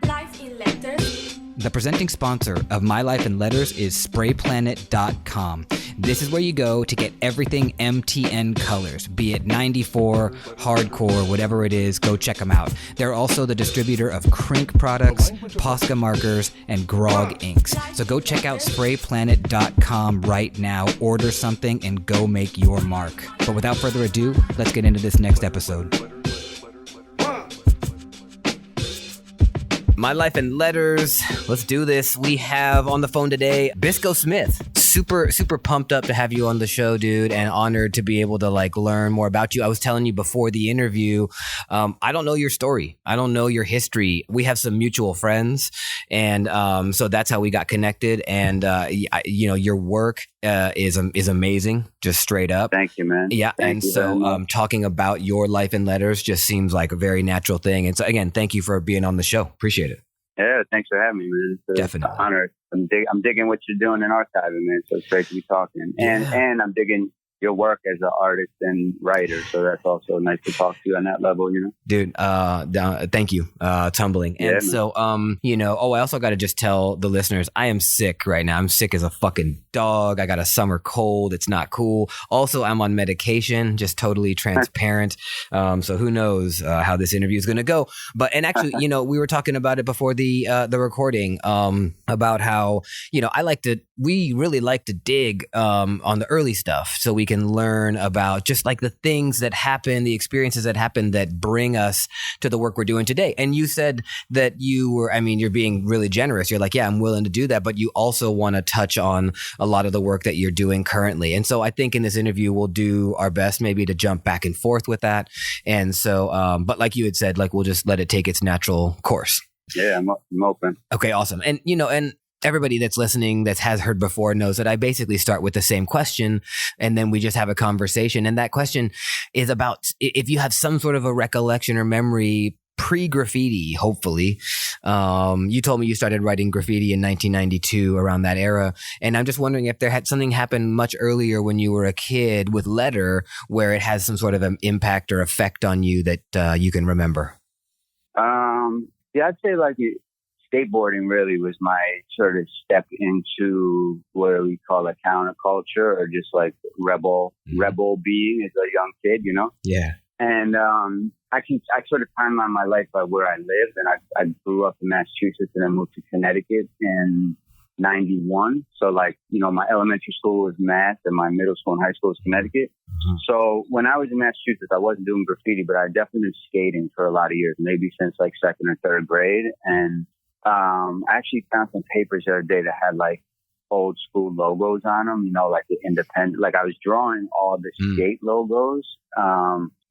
Life in Letters. The presenting sponsor of My Life in Letters is sprayplanet.com. This is where you go to get everything MTN colors, be it 94, hardcore, whatever it is, go check them out. They're also the distributor of Crink products, Posca markers, and Grog inks. So go check out sprayplanet.com right now, order something, and go make your mark. But without further ado, let's get into this next episode. My Life in Letters. Let's do this. We have on the phone today Bisco Smith. Super pumped up to have you on the show, dude, and honored to be able to learn more about you. I was telling you before the interview, I don't know your story. I don't know your history. We have some mutual friends, and so that's how we got connected. And your work is amazing, just straight up. Thank you, man. Yeah, Thank you so talking about your life in letters just seems like a very natural thing. And so again, thank you for being on the show. Appreciate it. Yeah, thanks for having me, man. It's Definitely. an honor. I'm digging what you're doing in archiving, man. So it's great to be talking. And I'm digging your work as an artist and writer. So that's also nice to talk to you on that level, Dude, thank you. It's humbling. And Yeah, so, I also got to just tell the listeners, I am sick right now. I'm sick as a fucking dog. I got a summer cold. It's not cool. Also, I'm on medication, just totally transparent. So who knows how this interview is going to go. But, and actually, we were talking about it before the recording, about how, we really like to dig on the early stuff so we can learn about just the things that happen, the experiences that happen that bring us to the work we're doing today. And you said that you're being really generous. You're like, yeah, I'm willing to do that. But you also want to touch on a lot of the work that you're doing currently. And so I think in this interview, we'll do our best maybe to jump back and forth with that. And so, but like you had said, we'll just let it take its natural course. Yeah, I'm open. Okay, awesome. And, and everybody that's listening that has heard before knows that I basically start with the same question and then we just have a conversation. And that question is about if you have some sort of a recollection or memory pre-graffiti, hopefully. You told me you started writing graffiti in 1992, around that era. And I'm just wondering if there had something happen much earlier when you were a kid with letter where it has some sort of an impact or effect on you that you can remember. Yeah, I'd say skateboarding really was my sort of step into what we call a counterculture or just rebel being as a young kid, Yeah. And I sort of timeline my life by where I lived, and I grew up in Massachusetts and then moved to Connecticut in 91. So my elementary school was Mass and my middle school and high school was Connecticut. Mm-hmm. So when I was in Massachusetts, I wasn't doing graffiti, but I definitely been skating for a lot of years, maybe since second or third grade. And I actually found some papers the other day that had old school logos on them, the independent, I was drawing all the skate logos.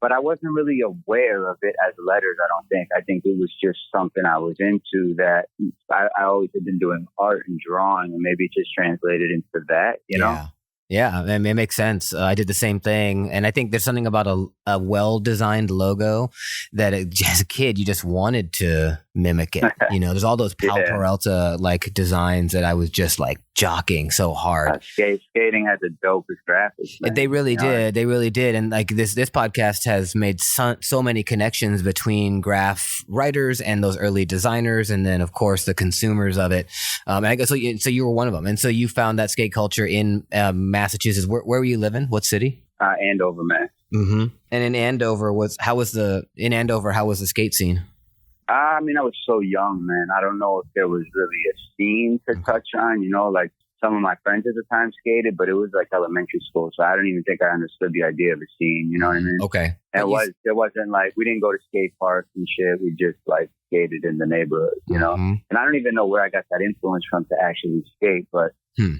But I wasn't really aware of it as letters, I don't think. I think it was just something I was into that I always had been doing art and drawing, and maybe it just translated into that, know? Yeah, it makes sense. I did the same thing. And I think there's something about a well-designed logo that as a kid, you just wanted to mimic it. There's all those Pal Peralta designs that I was just jockeying so hard. Skating has the dopest graphics. Man. They really did. They really did. And this podcast has made so many connections between graph writers and those early designers, and then of course the consumers of it. And I guess so you were one of them. And so you found that skate culture in Massachusetts. Where were you living? What city? Andover, Mass. Mm-hmm. And in Andover, how was the skate scene? I was so young, man. I don't know if there was really a scene to touch on, some of my friends at the time skated, but it was elementary school. So I don't even think I understood the idea of a scene. You know what I mean? Okay. There wasn't we didn't go to skate parks and shit. We just skated in the neighborhood, Mm-hmm. And I don't even know where I got that influence from to actually skate, but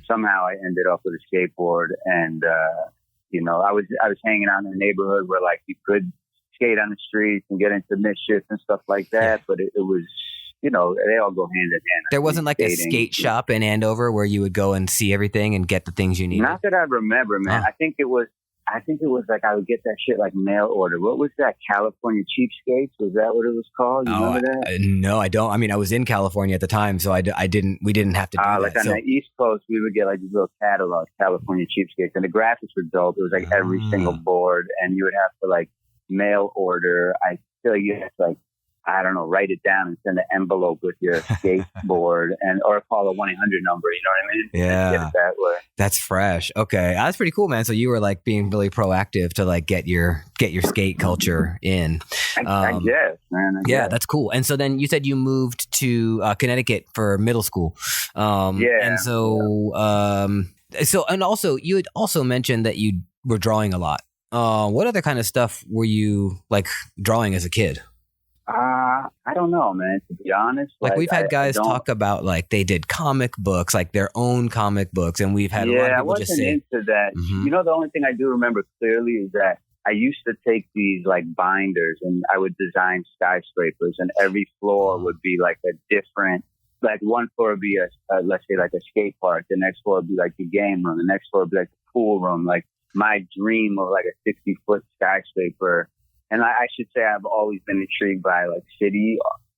somehow I ended up with a skateboard and, I was hanging out in the neighborhood where you could skate on the streets and get into mischief and stuff like that. But it was, they all go hand in hand. There wasn't a skate shop in Andover where you would go and see everything and get the things you needed? Not that I remember, man. I think it was I would get that shit mail order. What was that? California Cheapskates? Was that what it was called? You remember that? No, I don't. I was in California at the time, so we didn't have to do that. On the East Coast, we would get these little catalogs, California Cheapskates, and the graphics were dope. It was every single board, and you would have to mail order. I feel you have to I don't know, write it down and send an envelope with your skateboard or call a 1-800 number. You know what I mean? Yeah. Get it that way. That's fresh. Okay. That's pretty cool, man. So you were like being really proactive to like get your skate culture in. I guess, man. I yeah, guess. that's cool. And so then you said you moved to Connecticut for middle school. And so, and also you had also mentioned that you were drawing a lot. What other kind of stuff were you like drawing as a kid? I don't know, man. To be honest, like we've had guys talk about like they did comic books, like their own comic books, and we've had a lot of people just say. I wasn't into that. Mm-hmm. You know, the only thing I do remember clearly is that I used to take these like binders and I would design skyscrapers, and every floor would be like a different. Like one floor would be let's say like a skate park. The next floor would be like the game room. The next floor would be like the pool room. Like my dream of like a 60-foot skyscraper. And I should say I've always been intrigued by like city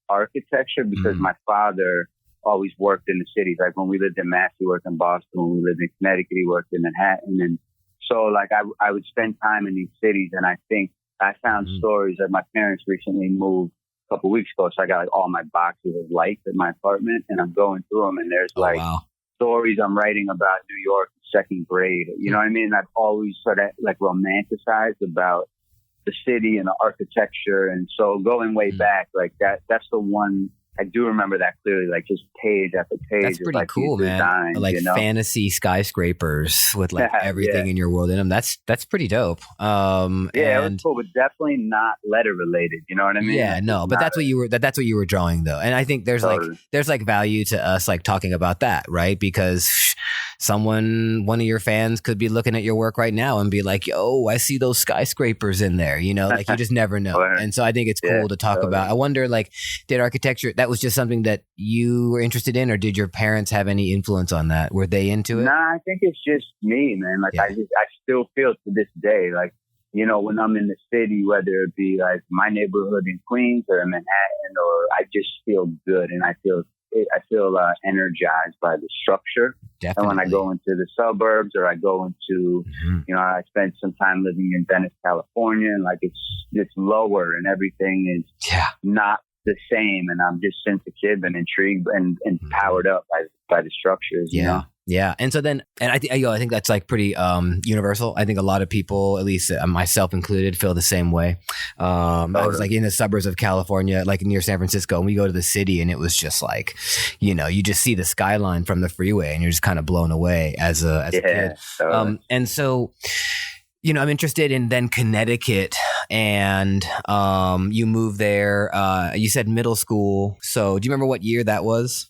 architecture because my father always worked in the cities. Like when we lived in Mass, he worked in Boston. When we lived in Connecticut, he worked in Manhattan. And so like I would spend time in these cities. And I think I found stories that my parents recently moved a couple of weeks ago. So I got like all my boxes of lights in my apartment and I'm going through them. And there's stories I'm writing about New York in second grade. You know what I mean? I've always sort of like romanticized about the city and the architecture. And so going way back, like that's the one I do remember that clearly, like just page after page. That's pretty like cool, man. Designs, like fantasy skyscrapers with like everything in your world in them. That's pretty dope. It was cool, but definitely not letter related. You know what I mean? Yeah, no, but that's what you were. That's what you were drawing, though. And I think there's like value to us like talking about that, right? Because one of your fans could be looking at your work right now and be like, "Yo, I see those skyscrapers in there." You know, like you just never know. And so I think it's cool to talk about. I wonder, like, did architecture? That was just something that you were interested in, or did your parents have any influence on that? Were they into it? Nah, I think it's just me, man. Like I still feel to this day, like, you know, when I'm in the city, whether it be like my neighborhood in Queens or in Manhattan, or I just feel good and I feel energized by the structure. Definitely. And when I go into the suburbs or I go into, you know, I spent some time living in Venice, California, and like it's lower and everything is not the same. And I'm just since a kid been intrigued and powered up by the structures. You know? Yeah. And so then, and I think that's like pretty universal. I think a lot of people, at least myself included, feel the same way. I was like in the suburbs of California, like near San Francisco, and we go to the city and it was just like, you know, you just see the skyline from the freeway and you're just kind of blown away as a kid. Totally. And so, you know, I'm interested in then Connecticut, and you moved there. You said middle school. So do you remember what year that was?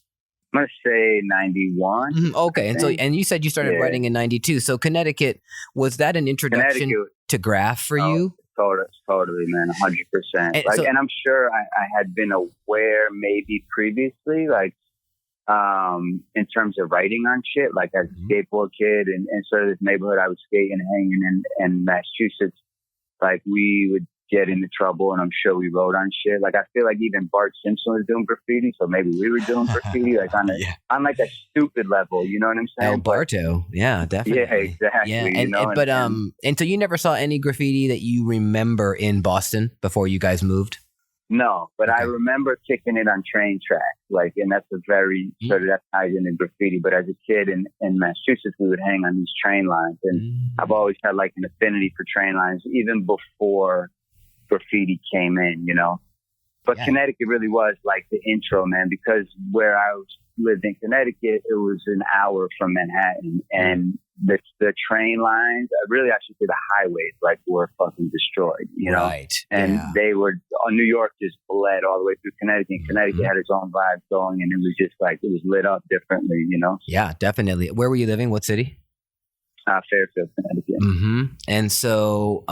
I'm going to say 91. Okay. And you said you started writing in 92. So Connecticut, was that an introduction to graph for you? Totally, man. 100%. And I'm sure I had been aware maybe previously, like, in terms of writing on shit, like as a skateboard kid and sort of this neighborhood I was skating and hanging in Massachusetts, like we would get into trouble and I'm sure we wrote on shit. Like I feel like even Bart Simpson was doing graffiti, so maybe we were doing graffiti like on like a stupid level, you know what I'm saying? El Barto. Yeah, definitely. Yeah, exactly. Yeah. You know? And so you never saw any graffiti that you remember in Boston before you guys moved? No, but I remember kicking it on train tracks, like, and that's a very sort of that ties into graffiti. But as a kid in Massachusetts, we would hang on these train lines, and I've always had like an affinity for train lines, even before graffiti came in, you know. But Connecticut really was like the intro, man, because where I lived in Connecticut, it was an hour from Manhattan, and the train lines, really, I should say the highways, like were fucking destroyed, you know. Right. And they were, New York just bled all the way through Connecticut. Connecticut had its own vibe going, and it was just like, it was lit up differently, you know. Yeah, definitely. Where were you living? What city? Fairfield, Connecticut. And so,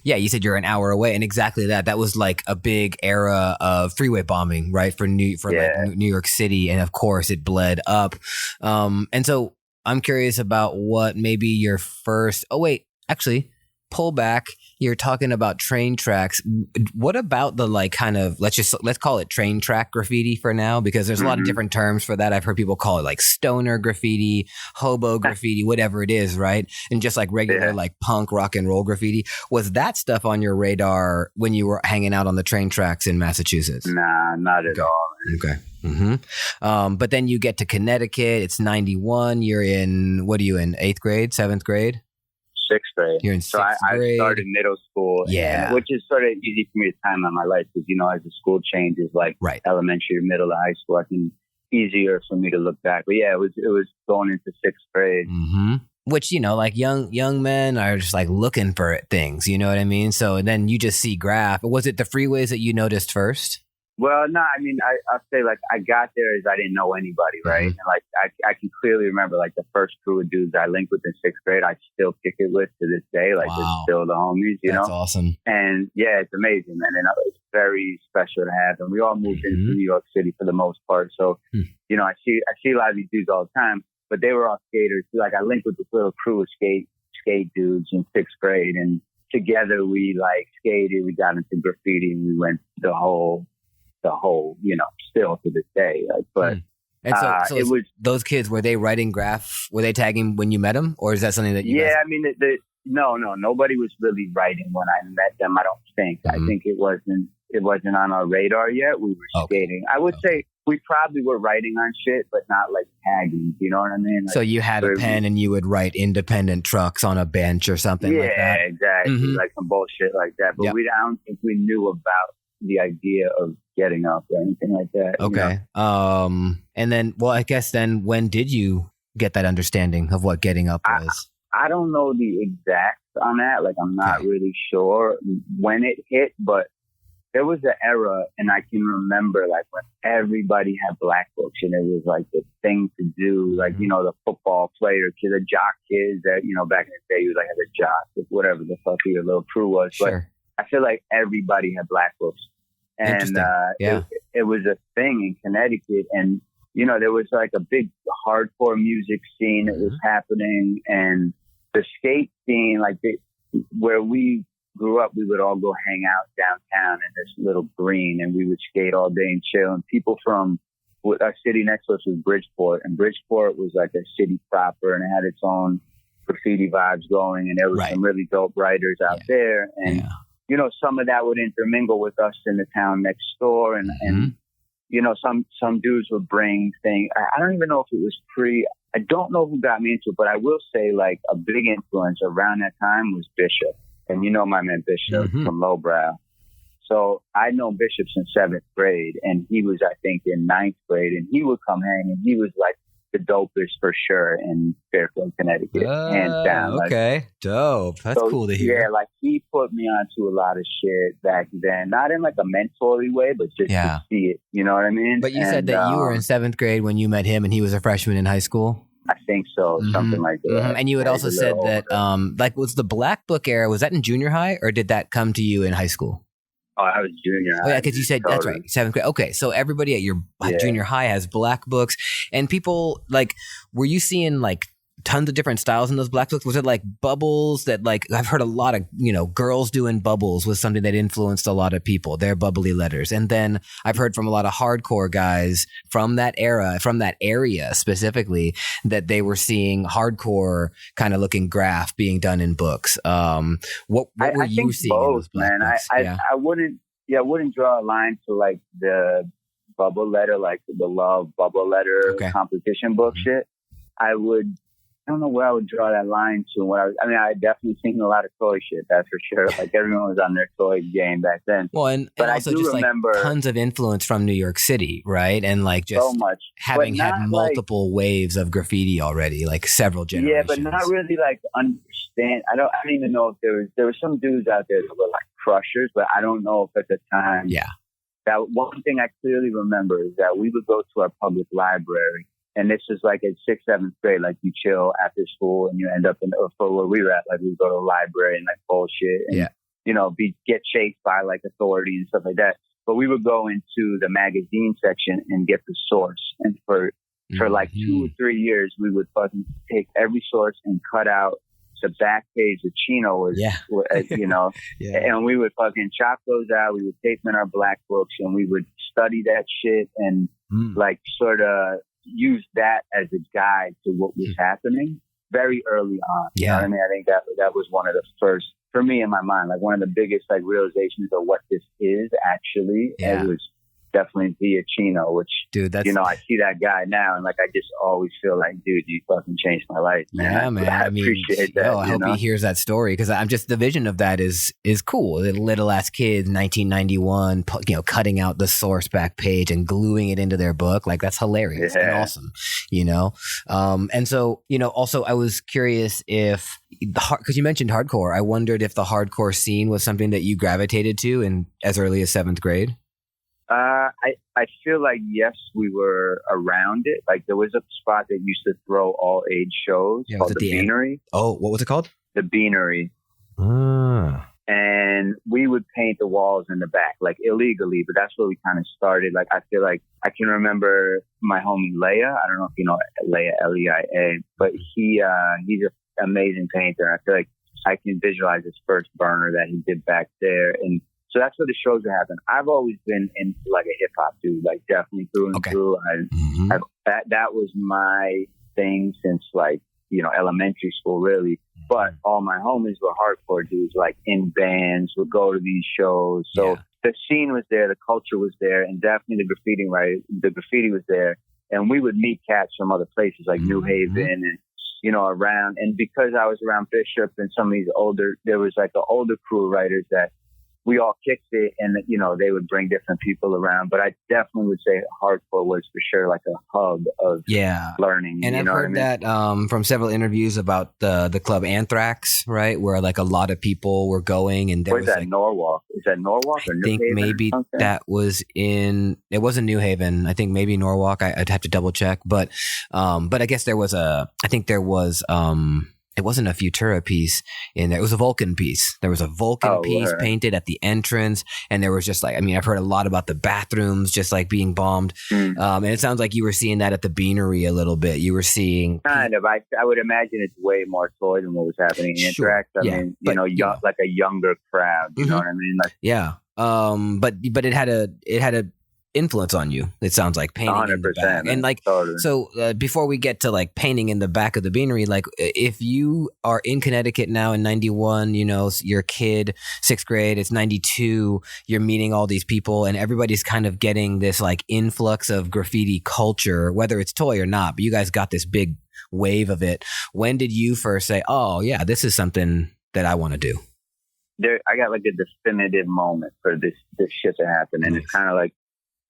you said you're an hour away, and exactly that. That was like a big era of freeway bombing, right? For New York City, and of course, it bled up. And so, I'm curious about what maybe your first. Oh wait, actually, pull back, you're talking about train tracks. What about the like kind of, let's call it train track graffiti for now, because there's a lot of different terms for that. I've heard people call it like stoner graffiti, hobo graffiti, whatever it is, right? And just like regular like punk rock and roll graffiti. Was that stuff on your radar when you were hanging out on the train tracks in Massachusetts? Nah, not at all. Okay. But then you get to Connecticut. It's 91. You're in, what are you in, 8th grade, 7th grade? 6th grade. You're in 6th grade. I started middle school. Yeah. Which is sort of easy for me to time on my life because, you know, as the school changes, like elementary, middle, to high school, I can easier for me to look back. But yeah, it was going into 6th grade. Which, you know, like young men are just like looking for things, you know what I mean? So then you just see graph. Was it the freeways that you noticed first? Well, no, I mean, I'll say like I got there as I didn't know anybody, right? And like I can clearly remember like the first crew of dudes I linked with in 6th grade, I still kick it with to this day. Like they're still the homies, you know? That's awesome. And yeah, it's amazing, man. And it's very special to have. And we all moved into New York City for the most part. So, you know, I see a lot of these dudes all the time, but they were all skaters. Like I linked with this little crew of skate dudes in 6th grade. And together we like skated, we got into graffiti and we went the whole, you know, still to this day. Like, but and so it was those kids. Were they writing graph? Were they tagging when you met them, or is that something that you? Yeah, I mean, no, nobody was really writing when I met them. I don't think. I think it wasn't on our radar yet. We were skating. I would say we probably were writing on shit, but not like tagging. You know what I mean? Like, so you had a pen and you would write independent trucks on a bench or something like that? Yeah, exactly. Like some bullshit like that. But I don't think we knew about the idea of getting up or anything like that. Okay. You know? And then, well, I guess then when did you get that understanding of what getting up was? I don't know the exact on that. Like, I'm not really sure when it hit, but there was an era, and I can remember like when everybody had black books and it was like the thing to do. Like, you know, the football players, the jock kids that, you know, back in the day, you was like had a jock, whatever the fuck your little crew was. Sure. But I feel like everybody had black books. And it was a thing in Connecticut. And, you know, there was like a big hardcore music scene that was happening. And the skate scene, like where we grew up, we would all go hang out downtown in this little green and we would skate all day and chill. And people from our city next to us was Bridgeport. And Bridgeport was like a city proper and it had its own graffiti vibes going. And there was some really dope writers out there. And you know, some of that would intermingle with us in the town next door. And you know, some dudes would bring things. I don't even know if it was I don't know who got me into it, but I will say like a big influence around that time was Bishop. And you know my man Bishop from Lowbrow. So I know Bishop since 7th grade and he was, I think, in 9th grade and he would come hang and he was like the dopest for sure in Fairfield, Connecticut, hands down. Okay, dope. That's cool to hear. Yeah, like he put me onto a lot of shit back then, not in like a mentor-y way, but just to see it. You know what I mean? But you said that you were in 7th grade when you met him, and he was a freshman in high school. I think so, something like that. And you had also said that, like, was the Black Book era? Was that in junior high, or did that come to you in high school? Oh, I was junior high. Oh, yeah, because you said, that's right, 7th grade. Okay, so everybody at your junior high has black books. And people, like, were you seeing, like, tons of different styles in those black books? Was it, like, bubbles that, like, I've heard a lot of, you know, girls doing bubbles was something that influenced a lot of people, their bubbly letters. And then I've heard from a lot of hardcore guys from that era, from that area specifically, that they were seeing hardcore kind of looking graph being done in books. What were you seeing both, in those black books? I wouldn't draw a line to like the bubble letter, like the love bubble letter competition book shit. I don't know where I would draw that line to. I definitely seen a lot of toy shit, that's for sure. Like everyone was on their toy game back then. Well, but also I do just remember like tons of influence from New York City, right? And like just so much, having had multiple waves of graffiti already, like several generations. Yeah, but not really like understand. I don't even know if there were some dudes out there that were like crushers, but I don't know if at the time. Yeah. That one thing I clearly remember is that we would go to our public library. And this is like at 6th, 7th grade, like you chill after school and you end up for where we were at, like we go to the library and like bullshit and, you know, get chased by like authority and stuff like that. But we would go into the magazine section and get the source. And for like 2 or 3 years, we would fucking take every source and cut out the back page of Chino was, you know, and we would fucking chop those out. We would tape in our black books and we would study that shit and like sort of use that as a guide to what was happening very early on. You know what I mean? I think that was one of the first, for me in my mind, like one of the biggest like realizations of what this is actually. It was definitely via Chino, which, dude, that's, you know, I see that guy now and like I just always feel like, dude, you fucking changed my life, man. Yeah, man. I mean, appreciate that. I hope he hears that story because I'm just, the vision of that is cool. The little ass kids, 1991, you know, cutting out the source back page and gluing it into their book. Like that's hilarious and awesome, you know? And so, you know, also I was curious if, because you mentioned hardcore, I wondered if the hardcore scene was something that you gravitated to in as early as 7th grade. I feel like, yes, we were around it. Like there was a spot that used to throw all age shows called the Beanery. Oh, what was it called? The Beanery. And we would paint the walls in the back, like illegally, but that's where we kind of started. Like, I feel like I can remember my homie Leia. I don't know if you know Leia, Leia, but he's an amazing painter. I feel like I can visualize his first burner that he did back there. And so that's where the shows are happening. I've always been into like a hip hop dude, like definitely through and through. That was my thing since like, you know, elementary school really. But all my homies were hardcore dudes, like in bands, would go to these shows. So the scene was there, the culture was there, and definitely the graffiti was there. And we would meet cats from other places like New Haven and, you know, around. And because I was around Bishop and some of these there was like an older crew of writers that we all kicked it, and you know they would bring different people around. But I definitely would say hardcore was for sure like a hub of learning. And I've heard that from several interviews about the club Anthrax, right, where like a lot of people were going. And there where's was that, like, Norwalk? Is that Norwalk or New Haven? I think maybe that was it wasn't New Haven. I think maybe Norwalk. I'd have to double check, but I guess there was it wasn't a Futura piece in there. It was a Vulcan piece. There was a Vulcan piece painted at the entrance. And there was just like, I mean, I've heard a lot about the bathrooms just like being bombed. And it sounds like you were seeing that at the Beanery a little bit. You were seeing... Kind of. I would imagine it's way more toy than what was happening in Anthrax. I mean, you know, like a younger crowd. You know what I mean? Like, but it had a influence on you, it sounds like, painting 100%, in the back. And like so before we get to like painting in the back of the Beanery, like if you are in Connecticut now in 91, you know, you're a kid, 6th grade, it's 92, you're meeting all these people and everybody's kind of getting this like influx of graffiti culture, whether it's toy or not, but you guys got this big wave of it. When did you first say, oh yeah, this is something that I want to do? I got like a definitive moment for this shit to happen. And it's kind of like,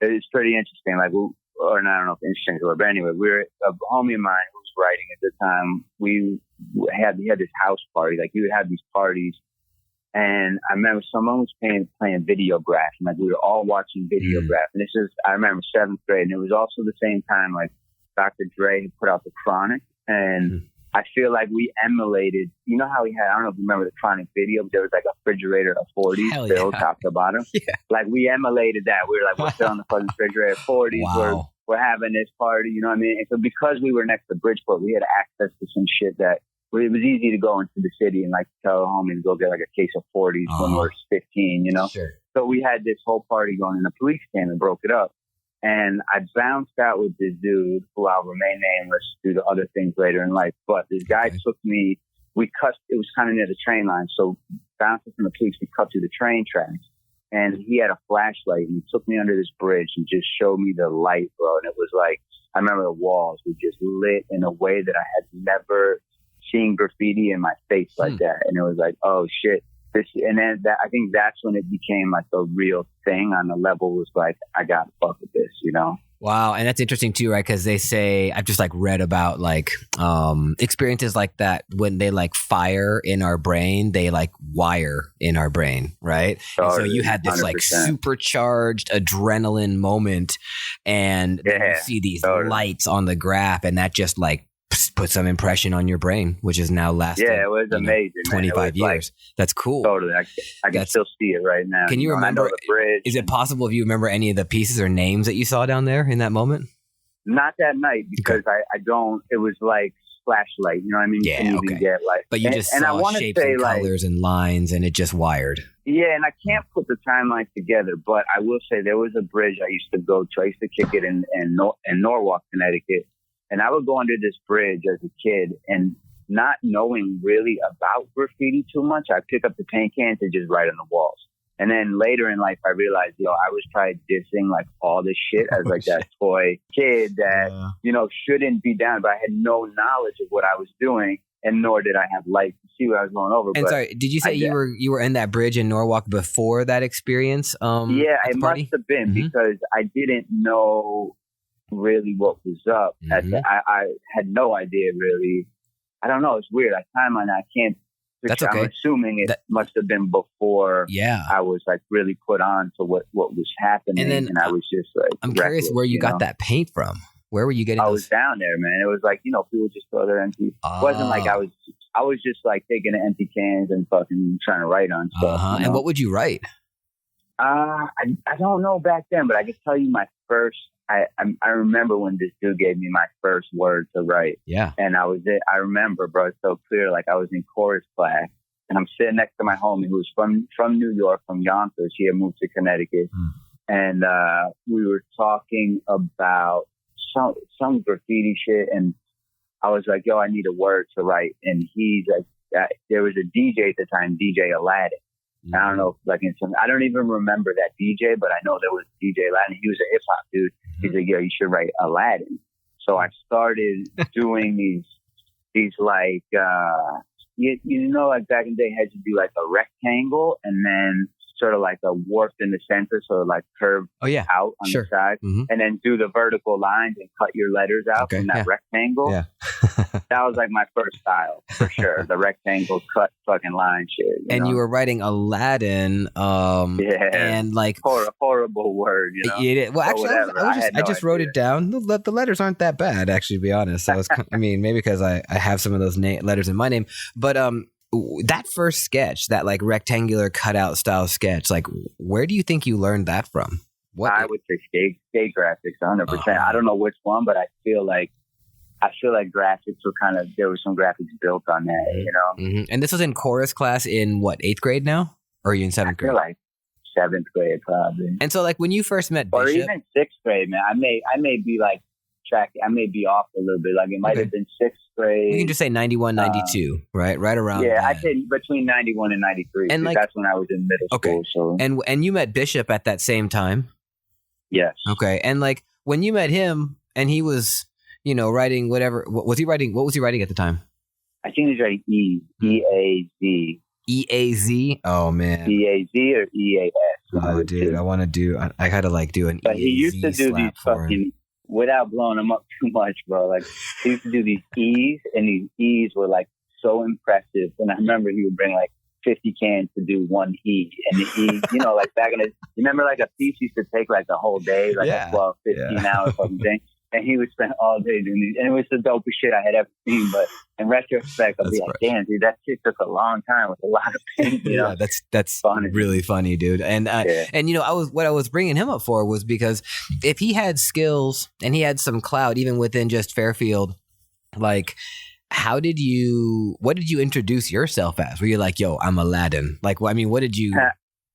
it's pretty interesting. Like, or not, I don't know if interesting is the word, but anyway, a homie of mine who was writing at the time. We had this house party. Like, we would have these parties, and I remember someone was playing Videograph, and like we were all watching Videograph. And I remember 7th grade, and it was also the same time like Dr. Dre had put out the Chronic, and I feel like we emulated, you know how we had, I don't know if you remember the Chronic video, but there was like a refrigerator of 40s filled top to bottom. Like we emulated that. We were like, we're filling the fucking refrigerator of 40s. We're having this party, you know what I mean? And so because we were next to Bridgeport, we had access to some shit that it was easy to go into the city and like tell homies to go get like a case of 40s when we were 15, you know? So we had this whole party going and the police came and broke it up. And I bounced out with this dude who I'll remain nameless due to other things later in life. But this guy took me, it was kind of near the train line. So bouncing from the police, we cut through the train tracks. And he had a flashlight and he took me under this bridge and just showed me the light, bro. And it was like, I remember the walls were just lit in a way that I had never seen graffiti in my face like that. And it was like, oh shit. And then I think that's when it became like a real thing on the level was like, I got to fuck with this, you know? Wow. And that's interesting too, right? Because they say, I've just like read about like experiences like that when they like fire in our brain, they like wire in our brain, right? And so you had this 100%. Like supercharged adrenaline moment and then you see these lights on the graph and that just like put some impression on your brain, which has now lasted. Yeah, it was amazing. 25 years. Like, that's cool. Totally. I can still see it right now. Can you remember the bridge? Is it possible if you remember any of the pieces or names that you saw down there in that moment? Not that night because I don't. It was like flashlight. You know what I mean? Yeah, you okay. can get like, But you just saw shapes and colors and lines, and it just wired. Yeah, and I can't put the timelines together, but I will say there was a bridge I used to go to. I used to kick it in Norwalk, Connecticut. And I would go under this bridge as a kid, and not knowing really about graffiti too much, I'd pick up the paint cans and just write on the walls. And then later in life, I realized, I was probably dissing like all this shit as like that toy kid that, shouldn't be down. But I had no knowledge of what I was doing, and nor did I have light to see what I was going over. And sorry, did you say you were in that bridge in Norwalk before that experience? Yeah, it must have been because I didn't know really what was up. I had no idea really. I don't know. It's weird. Timeline I can't. That's okay. I'm assuming it must have been before. Yeah. I was like really put on to what was happening, and I was just like. I'm curious where you got that paint from. Where were you getting? I was down there, man. It was like people just throw their empty. It wasn't like I was just like taking the empty cans and fucking trying to write on stuff. And what would you write? I don't know back then, but I can tell you my first. I remember when this dude gave me my first word to write. Yeah. And I remember, bro, it's so clear. Like I was in chorus class, and I'm sitting next to my homie who was from New York, from Yonkers. He had moved to Connecticut. And we were talking about some graffiti shit, and I was like, I need a word to write. And he's like, there was a DJ at the time, DJ Aladdin. I don't know, I don't even remember that DJ, but I know there was DJ Aladdin. He was a hip hop dude. He's like, you should write Aladdin. So I started doing these like, like back in the day, had to do like a rectangle and then sort of like a warped in the center, so like curved out on the side, and then do the vertical lines and cut your letters out from that rectangle. Yeah. That was like my first style for sure. The rectangle cut fucking line shit. You were writing Aladdin, and like horrible word, Well, actually, I just wrote it down. The letters aren't that bad, actually, to be honest. Maybe because I have some of those letters in my name, but that first sketch, that like rectangular cutout style sketch, like where do you think you learned that from? What? I would say skate graphics, 100%. I don't know which one, but I feel like graphics were there was some graphics built on that, And this was in chorus class in what, 8th grade now? Or are you in 7th grade? I feel like 7th grade probably. And so like when you first met Bishop, or even 6th grade, man, I may be like I may be off a little bit. Like it might have been 6th grade. We can just say 91, 92, right around. Yeah, I say between 91 and 93. And like, that's when I was in middle school. So and you met Bishop at that same time. Yes. Okay, and like when you met him, and he was writing whatever. What was he writing? What was he writing at the time? I think he was writing E-A-Z. E-A-Z? Oh man. E-A-Z or E-A-S. Oh dude, I want to do. I gotta like do an. But he used to do these fucking. Without blowing him up too much, bro. Like he used to do these E's, and these E's were like so impressive. And I remember he would bring like 50 cans to do one E, and the E, like back in the, remember like a piece used to take like a whole day, like a 12, 15 hour fucking thing. And he would spend all day doing these, and it was the dopest shit I had ever seen. But in retrospect, I'll be like, damn, dude, that shit took a long time with a lot of pain. Yeah, that's funny. Really funny, dude. And what I was bringing him up for was because if he had skills and he had some clout, even within just Fairfield, like, what did you introduce yourself as? Were you like, yo, I'm Aladdin? Like, what did you?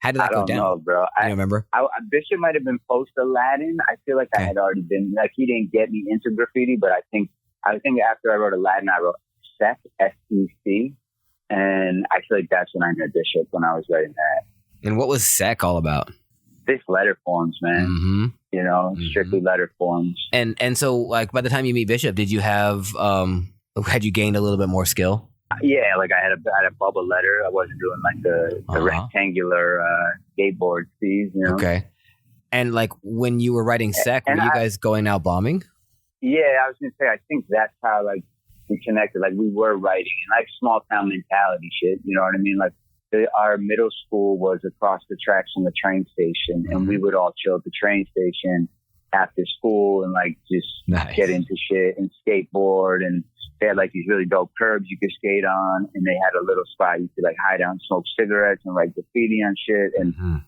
How did that go down? I don't know, bro. I remember. Bishop might have been post Aladdin. I feel like I had already been, like, he didn't get me into graffiti, but I think after I wrote Aladdin, I wrote Sec, S-E-C. And I feel like that's when I met Bishop, when I was writing that. And what was Sec all about? This letter forms, man. Strictly letter forms. And so, like, by the time you meet Bishop, did you had you gained a little bit more skill? Yeah, like I had a bubble letter. I wasn't doing like the rectangular skateboard C's, Okay. And like when you were writing Sec, were you guys going out bombing? Yeah, I was gonna say I think that's how like we connected. Like we were writing and like small town mentality shit. You know what I mean? Like our middle school was across the tracks from the train station, and we would all chill at the train station after school and like just get into shit and skateboard. And they had like these really dope curbs you could skate on, and they had a little spot you could like hide out and smoke cigarettes and write graffiti on shit. And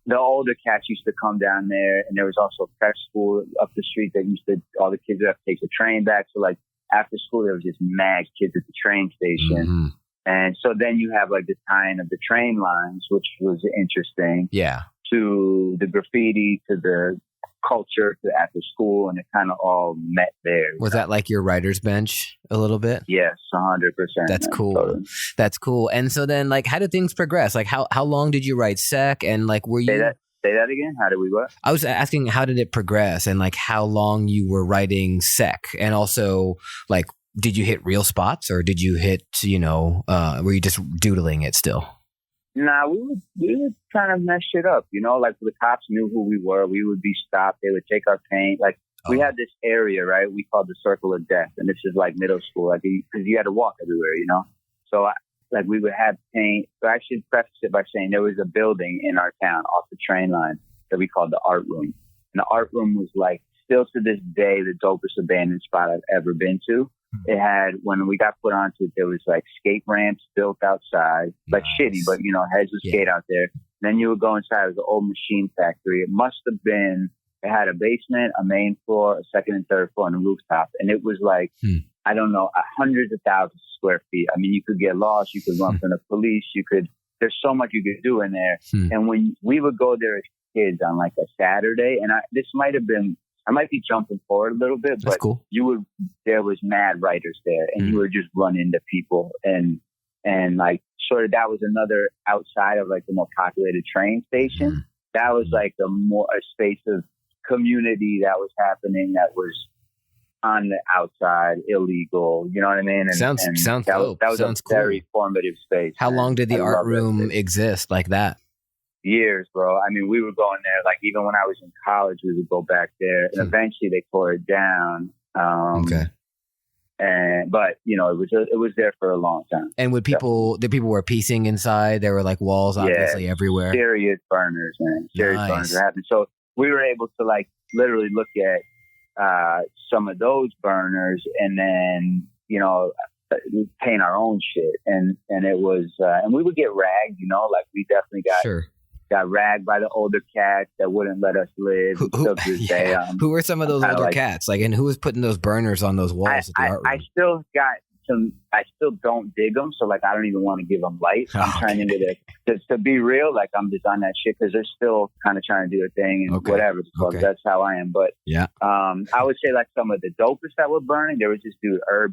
the older cats used to come down there, and there was also a prep school up the street that all the kids would have to take the train back. So like after school, there was just mad kids at the train station. Mm-hmm. And so then you have like the tying of the train lines, which was interesting. Yeah. To the graffiti, to the culture, to after school, and it kind of all met there. Was that like your writer's bench a little bit? Yes, 100%. That's cool. Totally. That's cool. And so then, like, how did things progress? Like, how long did you write Sec? And like, were you? Say that again. How did we what? I was asking, how did it progress, and like, how long you were writing Sec, and also like, did you hit real spots, or did you hit, were you just doodling it still? Nah, we would kind of mess shit up, like the cops knew who we were. We would be stopped. They would take our paint. Like we had this area, right? We called the Circle of Death. And this is like middle school, like because you had to walk everywhere, So we would have paint. So I should preface it by saying there was a building in our town off the train line that we called the Art Room. And the Art Room was like, still to this day, the dopest abandoned spot I've ever been to. It had, when we got put onto it, there was like skate ramps built outside, like shitty, but heads would skate out there. Then you would go inside. It was an old machine factory. It must have been, it had a basement, a main floor, a second and third floor, and a rooftop. And it was like, I don't know, hundreds of thousands of square feet. I mean, you could get lost. You could run from the police. There's so much you could do in there. And when we would go there as kids on like a Saturday, and I might be jumping forward a little bit, but cool. There was mad writers there, and you would just run into people, and like sort of that was another outside of like the more populated train station. That was like a space of community that was happening that was on the outside, illegal. You know what I mean? And sounds dope. That was sounds a very formative space. How long did the art room exist like that? Years, bro. I mean, we were going there, like even when I was in college, we would go back there, and eventually they tore it down. But it was there for a long time. And the people were piecing inside? There were like walls obviously everywhere. Serious burners, man. Serious burners were happening. So we were able to like literally look at some of those burners, and then paint our own shit, and it was and we would get ragged, like we definitely got ragged by the older cats that wouldn't let us live. Who were some of those older cats? Like, and who was putting those burners on those walls at the art room? I still got some. I still don't dig them, so like I don't even want to give them light. I'm trying to be real. Like I'm just on that shit because they're still kind of trying to do their thing and whatever. So that's how I am. But I would say like some of the dopest that were burning. There was this dude Herb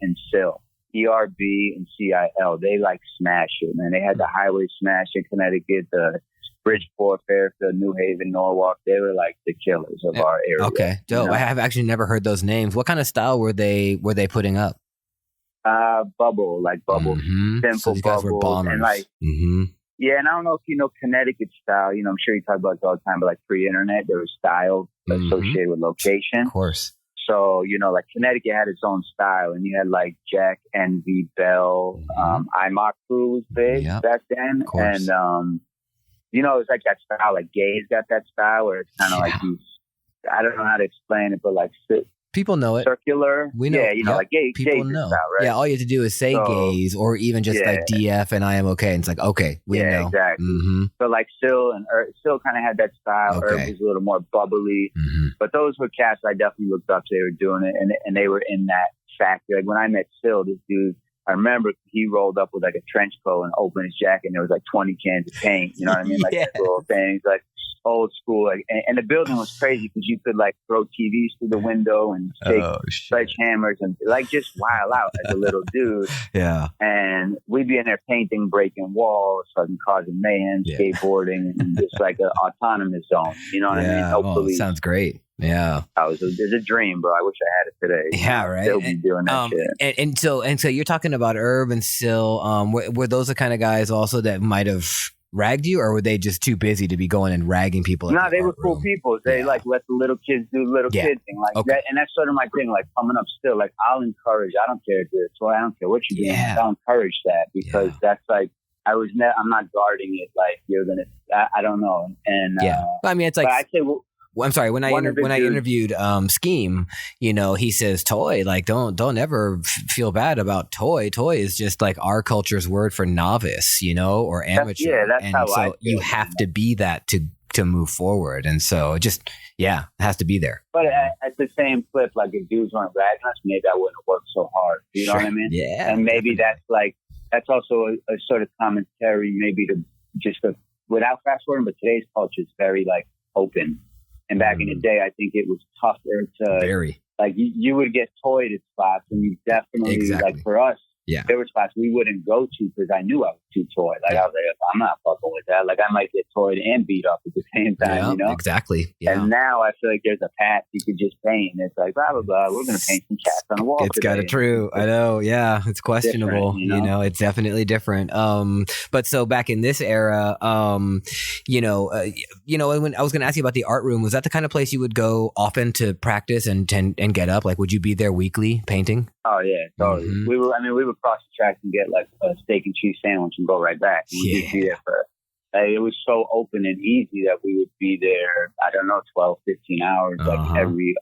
and Sil. ERB and CIL, they like smash it, man. They had the highway smash in Connecticut, the Bridgeport, Fairfield, New Haven, Norwalk. They were like the killers of our area. Okay, dope. I have actually never heard those names. What kind of style were they putting up? Bubble, simple so these guys were bombers. And like, yeah. And I don't know if you know Connecticut style. I'm sure you talk about it all the time, but like pre-internet, there was style associated with location. Of course. So, like Connecticut had its own style, and you had like Jack, Envy, Bell, iMock Crew was big back then. And, it's like that style, like Gay's got that style where it's kind of like I don't know how to explain it, but like people know it. Circular. We know. Yeah, like Gay. People know. Style, right? Yeah, all you have to do is say Gays or even just like DF and I am okay. And it's like, okay, we know. Exactly. So like Sil kind of had that style. Herb was a little more bubbly. But those were cats I definitely looked up to. They were doing it, and they were in that factory. Like when I met Sil, this dude, I remember he rolled up with like a trench coat and opened his jacket, and there was like 20 cans of paint. You know what I mean? Like that little things, like old school. Like, and the building was crazy because you could like throw TVs through the window and take sledgehammers and like just wild out as a little dude. Yeah. And we'd be in there painting, breaking walls, fucking causing mayhem, skateboarding, and just like an autonomous zone. You know what I mean? No police. Sounds great. Yeah, it's a dream, bro. I wish I had it today. Yeah, right. Still be doing that shit. And so you're talking about Herb and Sil. Were those the kind of guys also that might have ragged you, or were they just too busy to be going and ragging people? No, they were cool people. They like let the little kids do little kid thing like that, and that's sort of my thing. Like coming up still, like I'll encourage. I don't care if it's I don't care what you're doing. I'll encourage that because that's like I'm not guarding it like you're gonna. I don't know. And I mean, it's like I'd say. I'm sorry. When I interviewed Scheme, he says toy. Like don't ever feel bad about toy. Toy is just like our culture's word for novice, or amateur. That's how I feel. You have to be that to to move forward. And so it just, it has to be there. But at the same flip, like if dudes weren't ragging us, maybe I wouldn't have worked so hard. You know what I mean? Yeah. And maybe that's also a sort of commentary, maybe to just without fast forwarding, but today's culture is very like open. And back in the day, I think it was tougher to like you would get toyed at spots, and you definitely like for us. Yeah. There were spots we wouldn't go to because I knew I was too toy. Like I was like, I'm not fucking with that. Like I might get toyed and beat up at the same time, you know? Exactly. Yeah. And now I feel like there's a path you could just paint. It's like, blah, blah, blah. We're going to paint some cats on the wall. It's kind of true. I know. Yeah. It's questionable. You know? It's definitely different. But so back in this era, when I was going to ask you about the art room, was that the kind of place you would go often to practice and get up? Like, would you be there weekly painting? Oh yeah, totally. Mm-hmm. We would cross the tracks and get like a steak and cheese sandwich and go right back. And we'd be there for, it was so open and easy that we would be there, I don't know, 12, 15 hours. Like we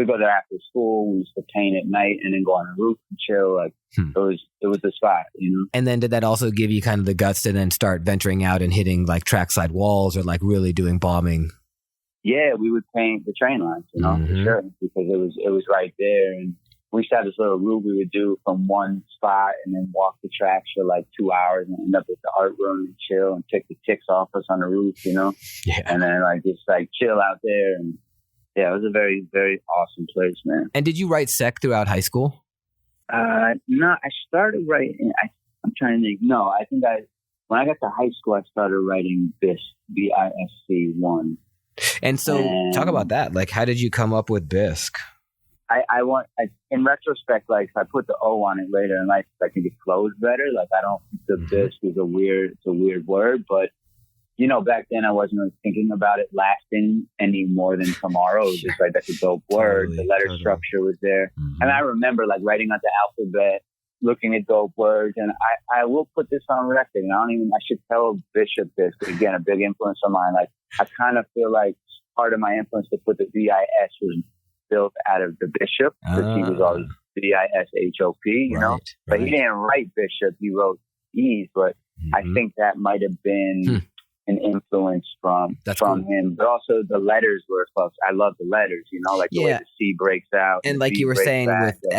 go there after school. We used to paint at night and then go on the roof and chill. Like it was the spot, you know? And then did that also give you kind of the guts to then start venturing out and hitting like trackside walls or like really doing bombing? Yeah, we would paint the train lines, you know, for sure, because it was right there. And we used to have this little route we would do from one spot and then walk the tracks for like 2 hours and end up at the art room and chill and take the ticks off us on the roof, you know? Yeah. And then like just like chill out there. And yeah, it was a very, very awesome place, man. And did you write sec throughout high school? No, I started writing, I'm trying to think. No, I think when I got to high school, I started writing BISC 1. And so talk about that. Like, how did you come up with Bisc? In retrospect, like if I put the O on it later in life, I think it flows better. Like I don't think the Bisc is it's a weird word, but you know, back then I wasn't really thinking about it lasting any more than tomorrow. It was just like, that's a dope word. The letter structure was there. And I remember like writing out the alphabet, looking at dope words. And I will put this on record, and I should tell Bishop this, because again, a big influence of mine. Like I kind of feel like part of my influence to put the BIS was built out of the Bishop, because he was always BISHOP, you know? But he didn't write Bishop, he wrote Ease, but I think that might have been an influence from him. But also the letters were folks. I love the letters, you know, like the way the C breaks out. And like you were saying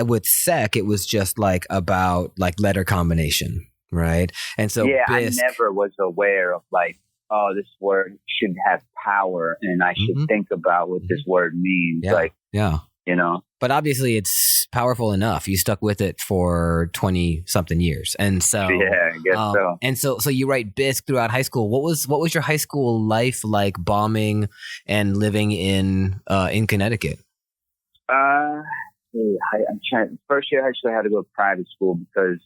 with Sec, it was just like about like letter combination, right? And so Bisc, I never was aware of like, oh, this word should have power and I should think about what this word means. You know, but obviously it's powerful enough. You stuck with it for 20 something years. And so, I guess so. And so you write Bisc throughout high school. What was your high school life like, bombing and living in Connecticut? First year, I actually had to go to private school because,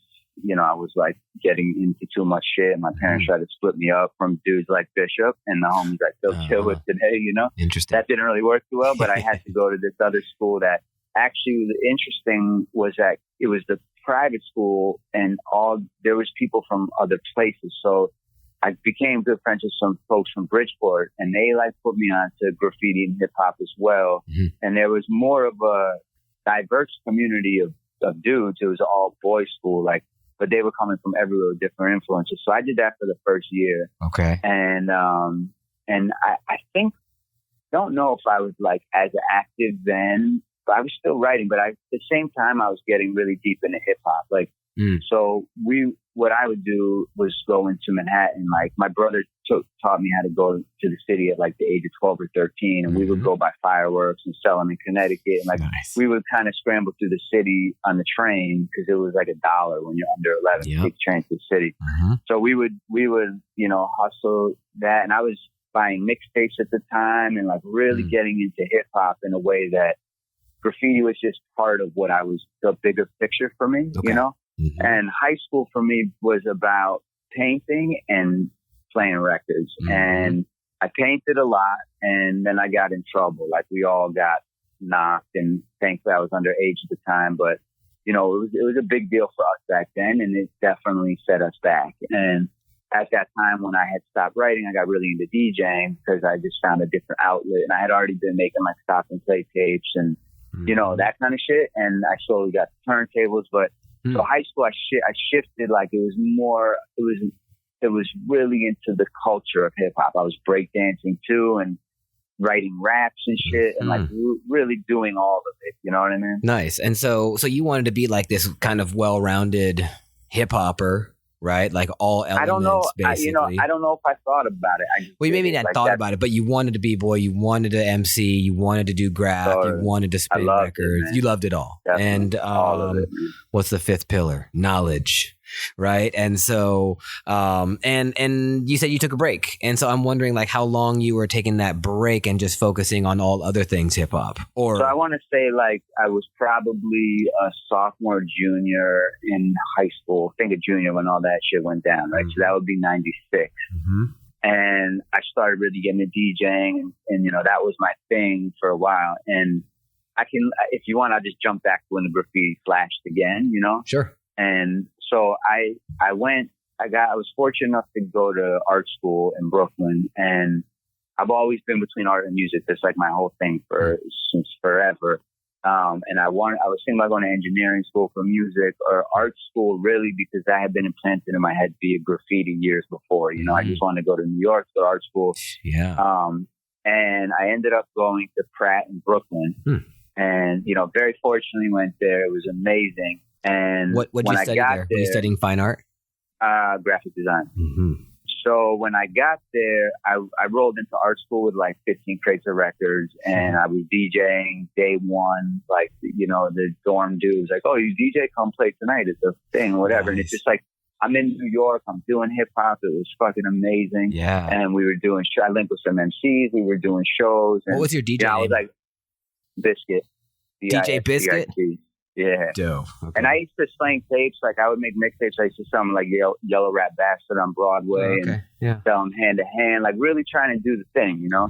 you know, I was like getting into too much shit. My parents tried to split me up from dudes like Bishop and the homies I still chill with today, you know. Interesting. That didn't really work too well, but I had to go to this other school that actually was interesting. Was that it was the private school and there was people from other places. So I became good friends with some folks from Bridgeport, and they like put me on to graffiti and hip hop as well. And there was more of a diverse community of dudes. It was all boys school, but they were coming from everywhere with different influences. So I did that for the first year. Okay. And I think, don't know if I was like as active then, but I was still writing, but at the same time, I was getting really deep into hip hop. So what I would do was go into Manhattan. Like my brother taught me how to go to the city at like the age of 12 or 13. And we would go buy fireworks and sell them in Connecticut. And we would kind of scramble through the city on the train because it was like $1 when you're under 11 to take the train to the city. So we would, you know, hustle that. And I was buying mixtapes at the time and like really getting into hip hop in a way that graffiti was just part of what the bigger picture for me, you know? And high school for me was about painting and playing records. And I painted a lot, and then I got in trouble. Like we all got knocked, and thankfully I was underage at the time. But, you know, it was a big deal for us back then, and it definitely set us back. And at that time when I had stopped writing, I got really into DJing because I just found a different outlet. And I had already been making like stop and play tapes and, you know, that kind of shit. And I slowly got turntables, but so high school, I shifted, like it was it was really into the culture of hip hop. I was breakdancing too, and writing raps and shit, and like really doing all of it. You know what I mean? Nice. And so you wanted to be like this kind of well-rounded hip hopper, right? Like all elements. I don't know. Basically. I don't know if I thought about it. I just well, you maybe not like thought about it, but you wanted to be boy. You wanted to MC. You wanted to do graph. You wanted to spin records. You loved it all. Definitely. And all of it, what's the fifth pillar? Knowledge. Right. And so, and you said you took a break. And so I'm wondering like how long you were taking that break and just focusing on all other things hip hop. Or so I want to say like I was probably a sophomore, junior in high school. I think a junior when all that shit went down. Right. So that would be 96. And I started really getting into DJing, and you know, that was my thing for a while. And I can, if you want, I'll just jump back to when the graffiti flashed again, you know? Sure. And so I was fortunate enough to go to art school in Brooklyn, and I've always been between art and music. That's like my whole thing since forever. And I was thinking about going to engineering school for music or art school, really, because that had been implanted in my head via graffiti years before. You know, I just wanted to go to New York to art school. Yeah. And I ended up going to Pratt in Brooklyn, and you know, very fortunately went there. It was amazing. And what did you study there? Were you studying fine art? Graphic design. So when I got there, I rolled into art school with like 15 crates of records, and I was DJing day one. Like, you know, the dorm dude was like, "Oh, you DJ? Come play tonight. It's a thing, whatever." Nice. And it's just like, I'm in New York. I'm doing hip hop. It was fucking amazing. Yeah. And we were doing. I linked with some MCs. We were doing shows. And, what was your DJ name? I was like Biscuit. DJ Biscuit. Yeah. Dope. Okay. And I used to slang tapes. Like I would make mixtapes. I used to sell them like Yellow Rap Bastard on Broadway and sell them hand to hand, like really trying to do the thing, you know?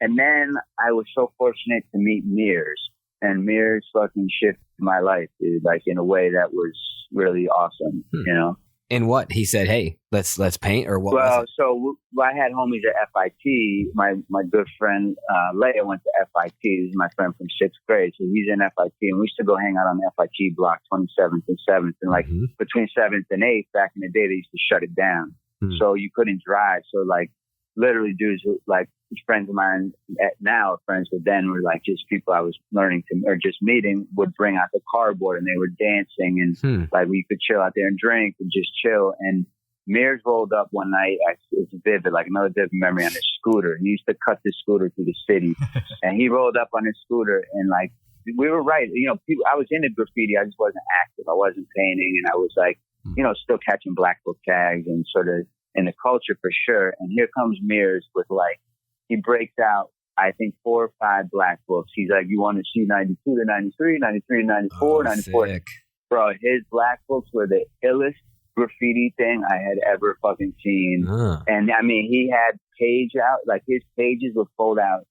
And then I was so fortunate to meet Mears, and Mears fucking shifted my life, dude, like in a way that was really awesome, you know? And what he said, hey, let's paint, or what? Well, so I had homies at FIT. My good friend Leia went to FIT. He's my friend from sixth grade, so he's in FIT, and we used to go hang out on the FIT block, 27th and 7th, and like between 7th and 8th, back in the day, they used to shut it down, so you couldn't drive. So like literally, dudes like friends of mine now are friends, but then were like just people I was learning to or just meeting would bring out the cardboard, and they were dancing, and like we could chill out there and drink and just chill. And Mears rolled up one night. It's vivid, like another vivid memory, on his scooter. He used to cut this scooter through the city, and he rolled up on his scooter, and like we were right. You know, I was into graffiti. I just wasn't active. I wasn't painting, and I was like, you know, still catching black book tags and sort of in the culture for sure. And here comes Mears with like, he breaks out, I think 4 or 5 black books. He's like, you want to see 92 to 93, 93 to 94, 94. Sick. Bro, his black books were the illest graffiti thing I had ever fucking seen. And I mean, he had page out, like his pages would fold out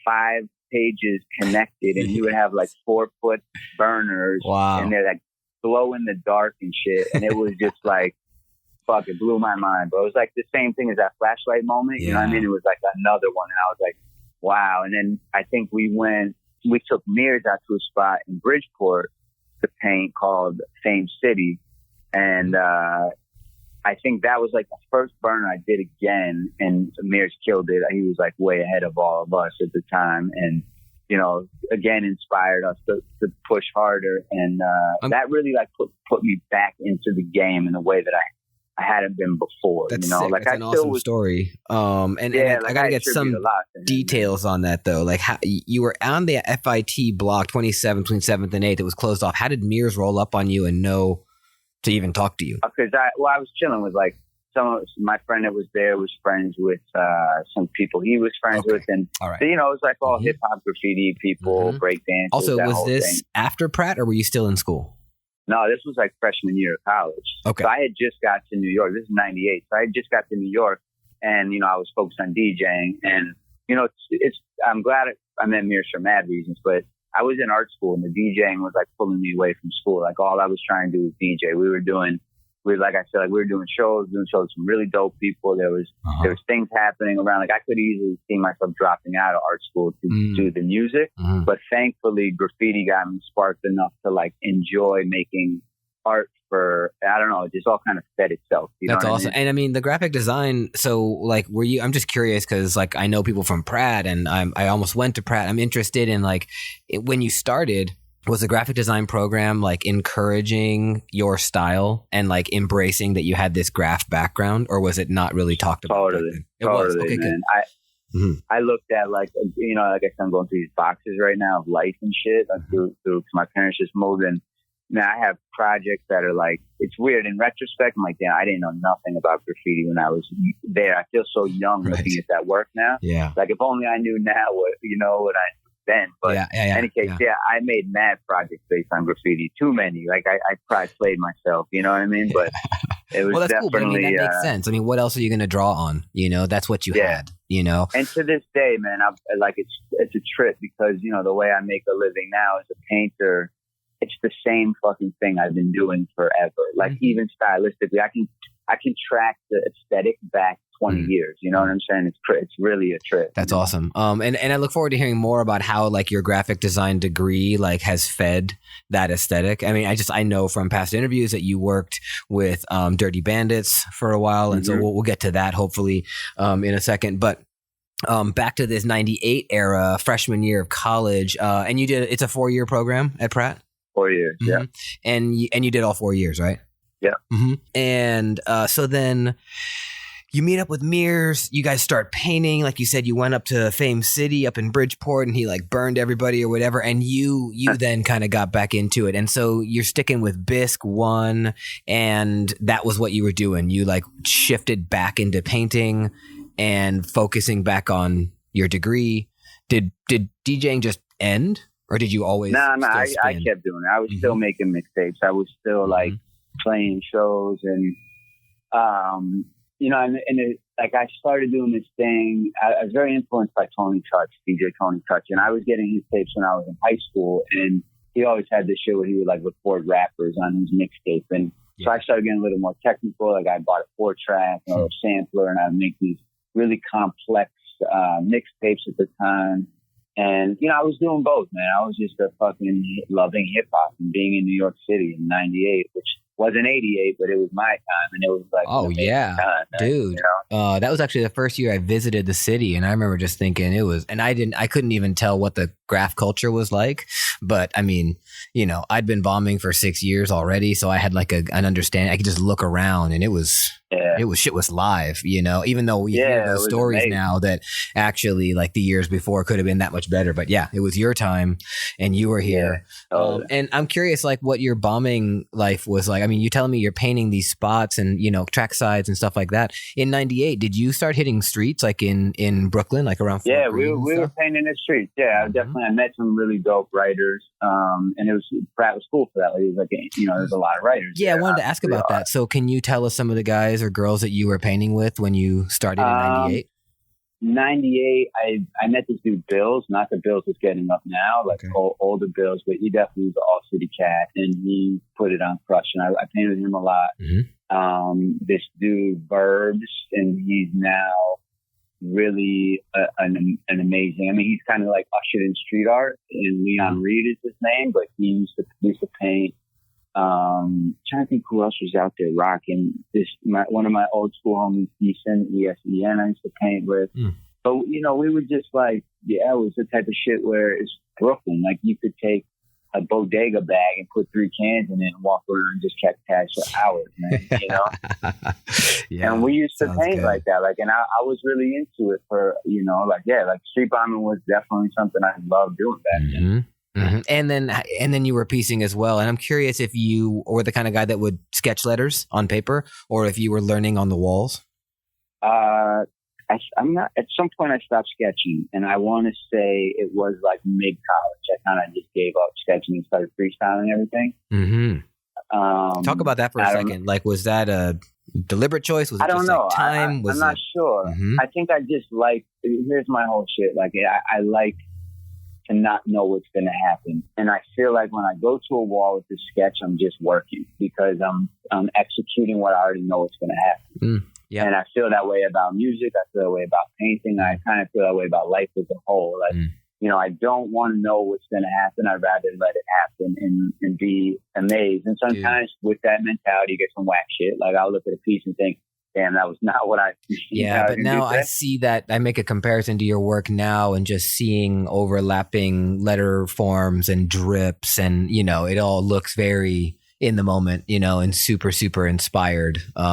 5 pages connected, and he would have like 4-foot burners. Wow. And they're like glow in the dark and shit. And it was just like, fuck, it blew my mind, bro. It was like the same thing as that flashlight moment. You know what I mean? It was like another one. And I was like, wow. And then I think we took Mears out to a spot in Bridgeport to paint called Fame City. And I think that was like the first burner I did again. And Mears killed it. He was like way ahead of all of us at the time. And, you know, again, inspired us to push harder. And that really like put me back into the game in a way that I hadn't been before. That's you know, sick. like that's an awesome story. And I gotta get some details on that though. Like how you were on the FIT block 27 between 7th and 8th. It was closed off. How did Mears roll up on you and know to even talk to you? Because I was chilling with like my friend that was there was friends with some people he was friends with, and so, you know, it was like all hip hop graffiti people, breakdance. Also, was this after Pratt, or were you still in school? No, this was like freshman year of college. Okay. So I had just got to New York. This is 98. So I had just got to New York, and, you know, I was focused on DJing. And, you know, I'm glad I met Mears for mad reasons, but I was in art school, and the DJing was like pulling me away from school. Like all I was trying to do was DJ. Like I said, like we were doing shows with some really dope people. There was things happening around. Like I could easily see myself dropping out of art school to do the music, but thankfully graffiti got me sparked enough to like enjoy making art for, I don't know, it just all kind of fed itself. You That's know what awesome. I mean? And I mean, the graphic design. So, like, I'm just curious because, like, I know people from Pratt, and I almost went to Pratt. I'm interested in, like, when you started. Was the graphic design program like encouraging your style and like embracing that you had this graph background, or was it not really talked about? Totally, It was. totally, Okay, man. good. I looked at, like, you know, I guess I'm going through these boxes right now of life and shit. Like, through my parents just moved in. Now I have projects that are like, it's weird. In retrospect, I'm like, damn, I didn't know nothing about graffiti when I was there. I feel so young looking at that work now. Yeah. Like, if only I knew now what I knew then. But in any case, I made mad projects based on graffiti. Too many. Like, I probably played myself, you know what I mean? But it was Well, that's definitely, cool. But I mean, that makes sense. I mean, what else are you going to draw on? You know, that's what you had, you know? And to this day, man, it's a trip because, you know, the way I make a living now as a painter, it's the same fucking thing I've been doing forever. Like, even stylistically, I can track the aesthetic back 20 years. You know what I'm saying? It's really a trip. That's awesome. And I look forward to hearing more about how, like, your graphic design degree, like, has fed that aesthetic. I mean, I know from past interviews that you worked with Dirty Bandits for a while. And so we'll get to that hopefully in a second. But back to this 98 era, freshman year of college. And it's a 4-year program at Pratt? 4 years, yeah. And you did all 4 years, right? Yeah. And so then you meet up with Mears. You guys start painting. Like you said, you went up to Fame City up in Bridgeport, and he like burned everybody or whatever. And you then kind of got back into it. And so you're sticking with Bisc 1, and that was what you were doing. You like shifted back into painting and focusing back on your degree. Did DJing just end? Or did you always? No, I kept doing it. I was still making mixtapes. I was still like playing shows, and you know, and like I started doing this thing. I was very influenced by Tony Touch, DJ Tony Touch, and I was getting his tapes when I was in high school, and he always had this shit where he would like record rappers on his mixtape, and so I started getting a little more technical. Like I bought a 4-track or a sampler, and I'd make these really complex mixtapes at the time. And, you know, I was doing both, man. I was just a fucking loving hip hop and being in New York City in 98, which wasn't 88, but it was my time. And it was like, oh, yeah, time, dude. You know? That was actually the first year I visited the city. And I remember just thinking I couldn't even tell what the graph culture was like. But I mean, you know, I'd been bombing for 6 years already. So I had like an understanding. I could just look around, and shit was live, you know, even though we hear those stories now that actually like the years before could have been that much better. But yeah, it was your time and you were here. And I'm curious, like, what your bombing life was like. I mean, you telling me you're painting these spots and, you know, track sides and stuff like that. In 98, did you start hitting streets like in Brooklyn, like around? Yeah, we were painting the streets. Yeah, definitely. I met some really dope writers. And Pratt was cool for that. Like, it was like, you know, there's a lot of writers. Yeah, I wanted to ask about that. So can you tell us some of the guys or girls that you were painting with when you started in 98? 98, I met this dude Bills, not the Bills that's getting up now, like older Bills, but he definitely was an all-city cat, and he put it on Crush, and I painted him a lot. This dude Verbs, and he's now really an amazing, I mean, he's kind of like ushered in street art, and Leon Reed is his name, but he used to paint. Trying to think who else was out there rocking this. One of my old school homies, Eason, ESEN, I used to paint with. But, you know, we would just like, it was the type of shit where it's Brooklyn. Like, you could take a bodega bag and put 3 cans in it and walk around and just catch cash for hours, man, you know? And we used to paint good. Like that. Like, and I was really into it for, you know, like street bombing was definitely something I loved doing back then. And then you were piecing as well. And I'm curious if you were the kind of guy that would sketch letters on paper, or if you were learning on the walls. I'm not. At some point, I stopped sketching, and I want to say it was like mid college. I kind of just gave up sketching and started freestyling everything. Talk about that for a second. Like, was that a deliberate choice? Was it I don't just know. Like time? I'm not sure. I think I just like. Here's my whole shit. Like, I like to not know what's going to happen. And I feel like when I go to a wall with this sketch, I'm just working because I'm executing what I already know is going to happen. And I feel that way about music. I feel that way about painting. I kind of feel that way about life as a whole. Like, I don't want to know what's going to happen. I'd rather let it happen and be amazed. And sometimes with that mentality, you get some whack shit. Like I'll look at a piece and think, damn, that was not what I. Yeah, but now I see that. I make a comparison to your work now, and just seeing overlapping letter forms and drips, and it all looks very in the moment, and super, super inspired. So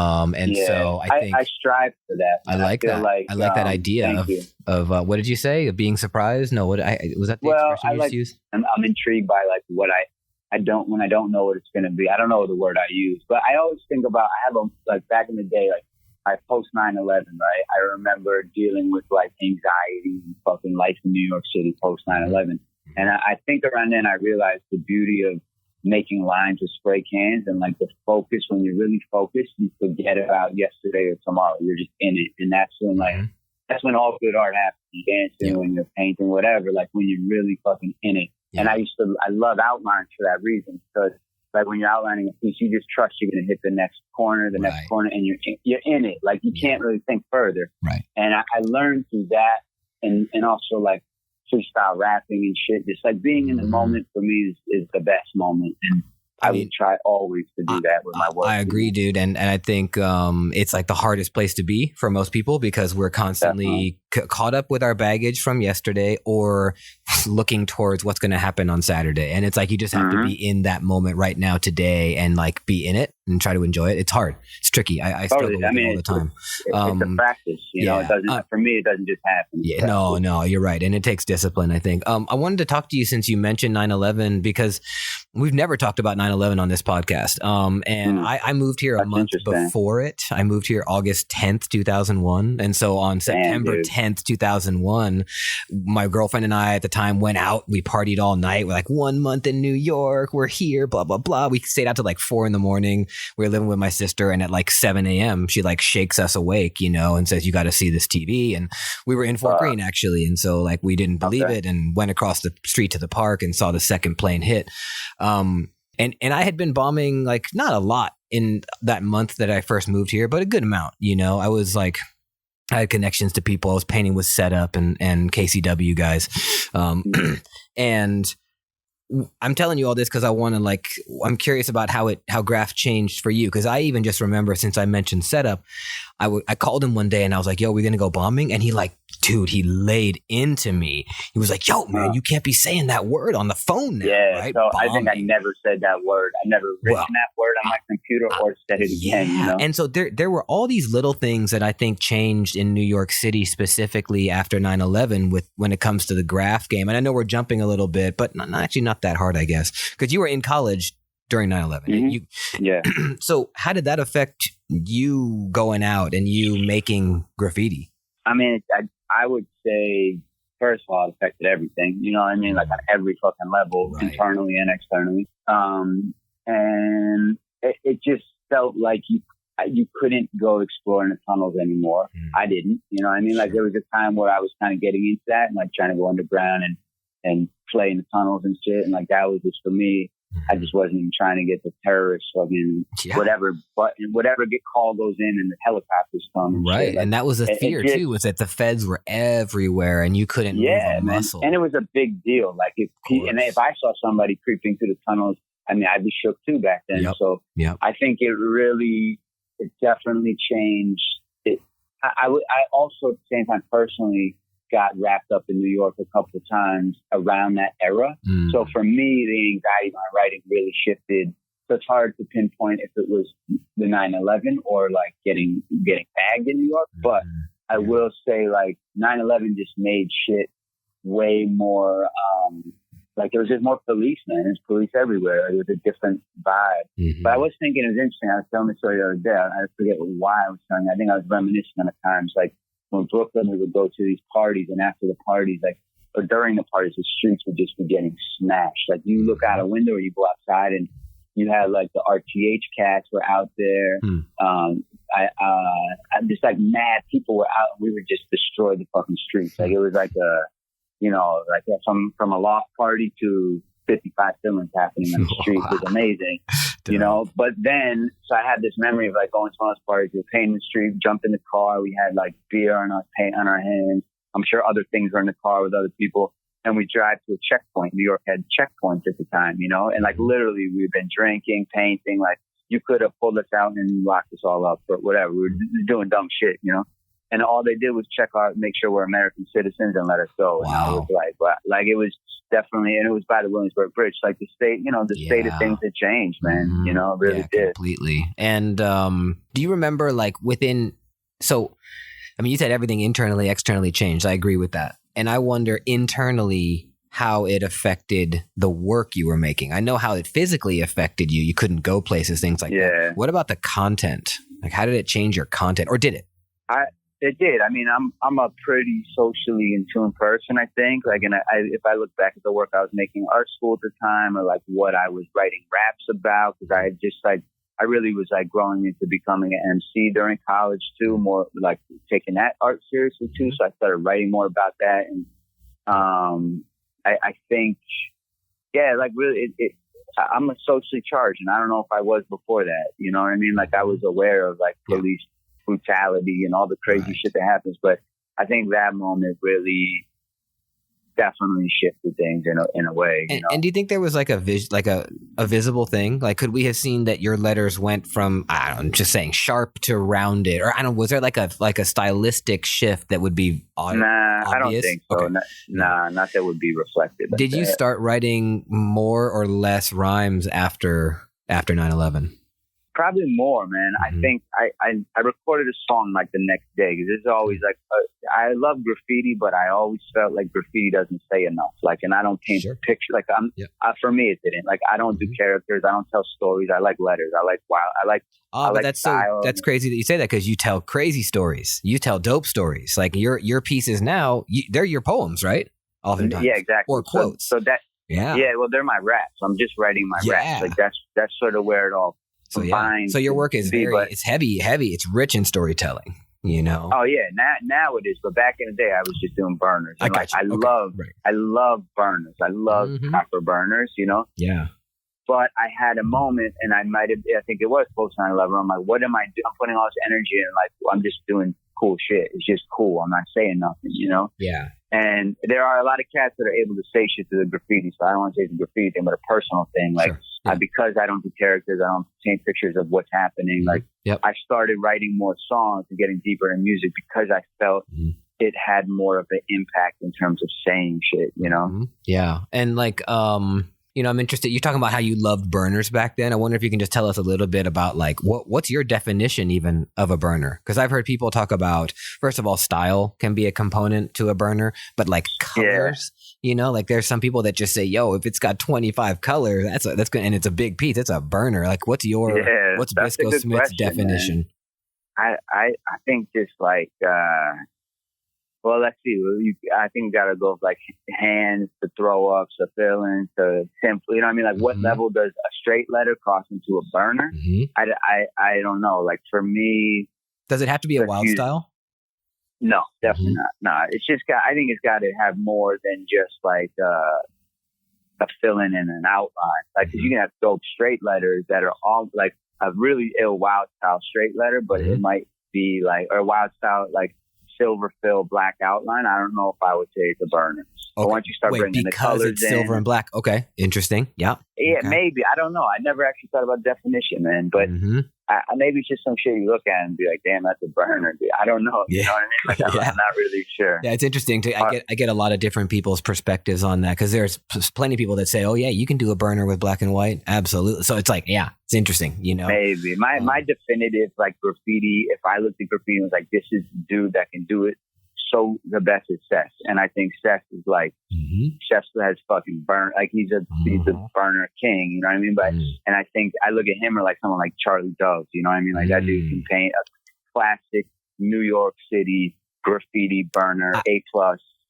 I think I strive for that. I like that. I like that idea of what did you say? Of being surprised? No, was that the expression you used? I'm intrigued by like what I don't, when I don't know what it's going to be. I don't know the word I use, but I always think about, like back in the day, like I post 9/11, right? I remember dealing with like anxiety and fucking life in New York City post 9/11. And I think around then I realized the beauty of making lines with spray cans and like the focus. When you're really focused, you forget about yesterday or tomorrow. You're just in it. And that's when that's when all good art happens. You're dancing, when you're painting, whatever, like when you're really fucking in it. Yeah. And I love outlines for that reason, because like when you're outlining a piece, you just trust you're going to hit the next corner, next corner, and you're in it. Like you can't really think further. Right. And I learned through that, and also like freestyle rapping and shit. Just like being in the moment for me is the best moment. And I would try always to do that with my work. I agree, dude. And I think it's like the hardest place to be for most people, because we're constantly caught up with our baggage from yesterday or looking towards what's going to happen on Saturday. And it's like you just have to be in that moment right now today and like be in it and try to enjoy it. It's hard. It's tricky. I struggle with it all the time. It's a practice. It doesn't, for me, it doesn't just happen. Yeah, no, you're right. And it takes discipline, I think. I wanted to talk to you since you mentioned 9/11, because we've never talked about 9/11 on this podcast. I moved here a month before it. I moved here August 10th, 2001. And so on September 10th, 2001, my girlfriend and I at the time went out. We partied all night. We're like 1 month in New York. We're here, blah, blah, blah. We stayed out till like 4 a.m. We were living with my sister. And at like 7 a.m., she like shakes us awake, and says, you got to see this TV. And we were in Fort Greene, actually. And so like we didn't believe it and went across the street to the park and saw the second plane hit. And I had been bombing, like not a lot in that month that I first moved here, but a good amount. I was like, I had connections to people. I was painting with Setup and KCW guys. And I'm telling you all this because I'm curious about how graph changed for you. Because I even just remember, since I mentioned Setup, I called him one day and I was like, yo, we're going to go bombing. And he he laid into me. He was like, yo, man, you can't be saying that word on the phone now. Yeah, right? So bombing. I think I never said that word. I never written that word on my computer or said it again. And so there were all these little things that I think changed in New York City, specifically after 9/11 when it comes to the graph game. And I know we're jumping a little bit, but actually not that hard, I guess, because you were in college during 9/11. So how did that affect you going out and you making graffiti? I mean, I would say, first of all, it affected everything. You know what I mean? Like on every fucking level, internally and externally. And it just felt like you couldn't go explore in the tunnels anymore. I didn't. You know what I mean? Like there was a time where I was kind of getting into that and like trying to go underground and play in the tunnels and shit. And like that was just for me. I just wasn't even trying to get the terrorists fucking whatever get call goes in and the helicopters come. Right. And that was the fear too, was that the feds were everywhere and you couldn't move a muscle. And it was a big deal. Like if I saw somebody creeping through the tunnels, I mean, I'd be shook too back then. So I think it definitely changed it. I also at the same time personally got wrapped up in New York a couple of times around that era. So for me, the anxiety behind writing really shifted. So it's hard to pinpoint if it was the 9/11 or like getting bagged in New York. But I will say like 9/11 just made shit way more, like there was just more police, man. There's police everywhere. It was a different vibe. But I was thinking, it was interesting. I was telling the story the other day. I forget why I was telling you. I think I was reminiscing on the times like when Brooklyn, we would go to these parties, and after the parties, or during the parties, the streets would just be getting smashed. Like you look out a window or you go outside and you had like the RTH cats were out there. I'm just like mad people were out, and we would just destroy the fucking streets. Like it was like from a loft party to 55 fillings happening on the streets. It was amazing. But then, so I had this memory of like going to one of those parties, we were painting the street, jumped in the car, we had like beer and paint on our hands. I'm sure other things were in the car with other people. and we drive to a checkpoint. New York had checkpoints at the time, you know, and like literally we've been drinking, painting, like you could have pulled us out and locked us all up, but whatever. We were doing dumb shit, you know, and all they did was check out, make sure we're American citizens and let us go. And I was like, well, like it was definitely, and it was by the Williamsburg Bridge, like the state, you know, the state of things had changed, man, you know, it really did. Completely. And do you remember like so, I mean, you said everything internally, externally changed. I agree with that. And I wonder internally how it affected the work you were making. I know how it physically affected you. You couldn't go places, things like that. What about the content? Like, how did it change your content, or did it? It did. I mean, I'm a pretty socially in tune person, I think. Like, and if I look back at the work I was making art school at the time, or like what I was writing raps about, because I had just like, I really was like growing into becoming an MC during college too, more like taking that art seriously too. So I started writing more about that. And I think, yeah, like really, I'm a socially charged, and I don't know if I was before that. You know what I mean? Like I was aware of like police brutality and all the crazy shit that happens. But I think that moment really definitely shifted things in a way. And, and do you think there was like a visible thing? Like, could we have seen that your letters went from, I don't know, I'm just saying, sharp to rounded, or I don't know, was there like a stylistic shift that would be obvious? I don't think so. Okay. Not that would be reflected. Did you start writing more or less rhymes after 9/11? Probably more, man. I think I recorded a song like the next day, because it's always like, I love graffiti, but I always felt like graffiti doesn't say enough. Like, and I don't paint pictures. Like for me, it didn't. Like, I don't do characters. I don't tell stories. I like letters. I like but that's style. That's crazy that you say that, because you tell crazy stories. You tell dope stories. Like your pieces now, they're your poems, right? Oftentimes. Yeah, exactly. Or quotes. So that, well, they're my raps. I'm just writing my raps. Like that's sort of where it all. So so your work is it's heavy. It's rich in storytelling, you know? Oh yeah. Now it is. But back in the day, I was just doing burners. And I love burners. I love proper burners, you know? Yeah. But I had a moment, and I think it was post 9/11. I'm like, what am I doing? I'm putting all this energy in, like, I'm just doing cool shit. It's just cool. I'm not saying nothing, you know? Yeah. And there are a lot of cats that are able to say shit to the graffiti. So I don't want to say it's a graffiti thing, but a personal thing. Like, because I don't do characters, I don't paint pictures of what's happening. Like, I started writing more songs and getting deeper in music because I felt it had more of an impact in terms of saying shit, you know? Yeah. And like, you know, I'm interested. You're talking about how you loved burners back then. I wonder if you can just tell us a little bit about like what's your definition even of a burner? Because I've heard people talk about, first of all, style can be a component to a burner, but like colors, you know, like there's some people that just say, yo, if it's got 25 colors, that's good, and it's a big piece, it's a burner. Like, what's Bisco Smith's definition? I think just like well, let's see. I think you got to go like hands to throw ups, to fill-ins, to simple. You know what I mean? Like, what level does a straight letter cross into a burner? I don't know. Like, for me, does it have to be a wild style? No, definitely not. No, it's just I think it's got to have more than just like a fill-in and an outline. Like, 'cause you can have dope straight letters that are all like a really ill wild style straight letter, but it might be like, or wild style like silver fill black outline. I don't know if I would say it's a burner. But once you start bringing the colors it's silver and black. Okay, interesting. Yeah. Maybe. I don't know. I never actually thought about definition, man. But maybe it's just some shit you look at and be like, damn, that's a burner. I don't know. You know what I mean? Like, I'm not really sure. Yeah, it's interesting. I get a lot of different people's perspectives on that, because there's plenty of people that say, oh yeah, you can do a burner with black and white. Absolutely. So it's like, yeah, it's interesting, you know? Maybe. My definitive like graffiti, if I looked at graffiti and was like, this is the dude that can do it, so the best is Seth. And I think Seth is like, Seth has fucking burn, like he's a burner king, you know what I mean? But, and I think I look at him or like someone like Charlie Dove, you know what I mean? Like that dude can paint a classic New York City graffiti burner, A+.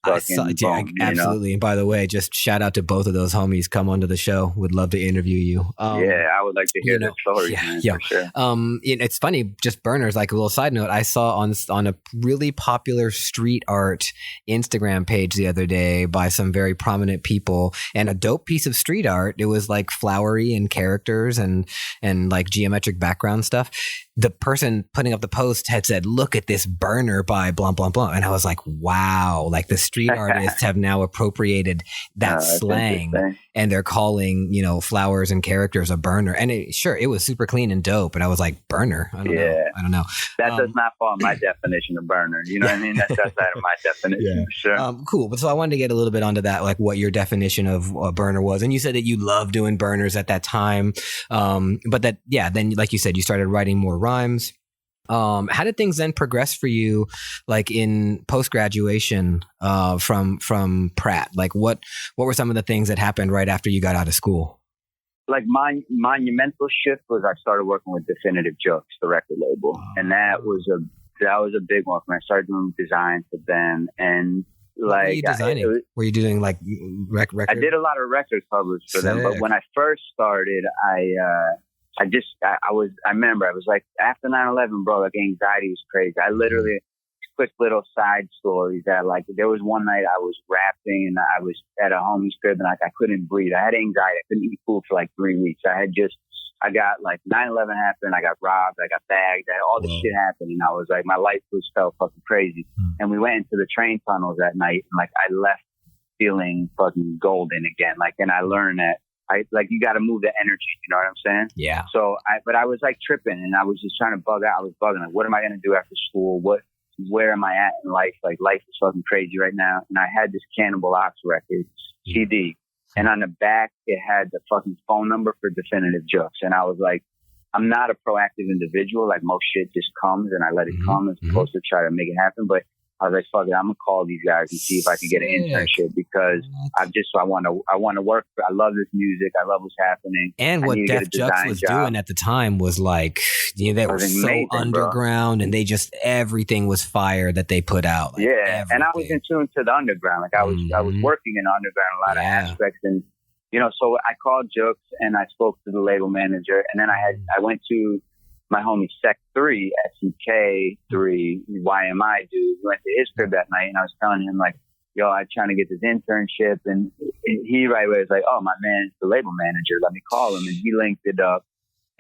Absolutely. And by the way, just shout out to both of those homies. Come onto the show. Would love to interview you. I would like to hear their stories. For sure. It's funny, just burners. Like a little side note, I saw on a really popular street art Instagram page the other day by some very prominent people, and a dope piece of street art. It was like flowery and characters and like geometric background stuff. The person putting up the post had said, look at this burner by blah, blah, blah. And I was like, wow, like this street artists have now appropriated that slang, and they're calling, you know, flowers and characters a burner. And it was super clean and dope. And I was like, burner? I don't know. That does not fall in my definition of burner. You know what I mean? That's outside of my definition, for sure. Cool. But so I wanted to get a little bit onto that, like what your definition of a burner was. And you said that you loved doing burners at that time. But that, then like you said, you started writing more rhymes. How did things then progress for you, like in post-graduation from Pratt? Like what were some of the things that happened right after you got out of school? Like my monumental shift was I started working with Def Jux, the record label, and that was a big one for me. I started doing design for them, and like, what were you designing? Were you doing like record? I did a lot of record covers for them, but when I first started, I remember I was like, after 9/11, bro, like anxiety was crazy. I literally, quick little side stories that like, there was one night I was rapping and I was at a homie's crib and like, I couldn't breathe. I had anxiety. I couldn't eat food for like 3 weeks. I got like 9/11 happened. I got robbed. I got bagged. All this shit happened. And I was like, my life felt fucking crazy. And we went into the train tunnels that night. And like, I left feeling fucking golden again. Like, and I learned that you got to move the energy. You know what I'm saying? Yeah. So but I was like tripping and I was just trying to bug out. I was bugging. Like, what am I going to do after school? Where am I at in life? Like, life is fucking crazy right now. And I had this Cannibal Ox record CD. And on the back, it had the fucking phone number for Def Jux. And I was like, I'm not a proactive individual. Like, most shit just comes and I let it come as opposed to try to make it happen. But I was like, fuck it, I'm gonna call these guys and see if I can get an internship because I want to work. I love this music. I love what's happening. And what Def Jux was doing at the time was like, you know, they were so amazing, underground, bro. And they just, everything was fire that they put out. Like, everything. And I was in tune to the underground. Like I was working in the underground a lot of aspects, and you know, so I called Jux and I spoke to the label manager, and then I went to my homie Sec 3, SEK 3, YMI dude. We went to his crib that night and I was telling him like, yo, I'm trying to get this internship. And he right away was like, oh, my man's the label manager. Let me call him. And he linked it up.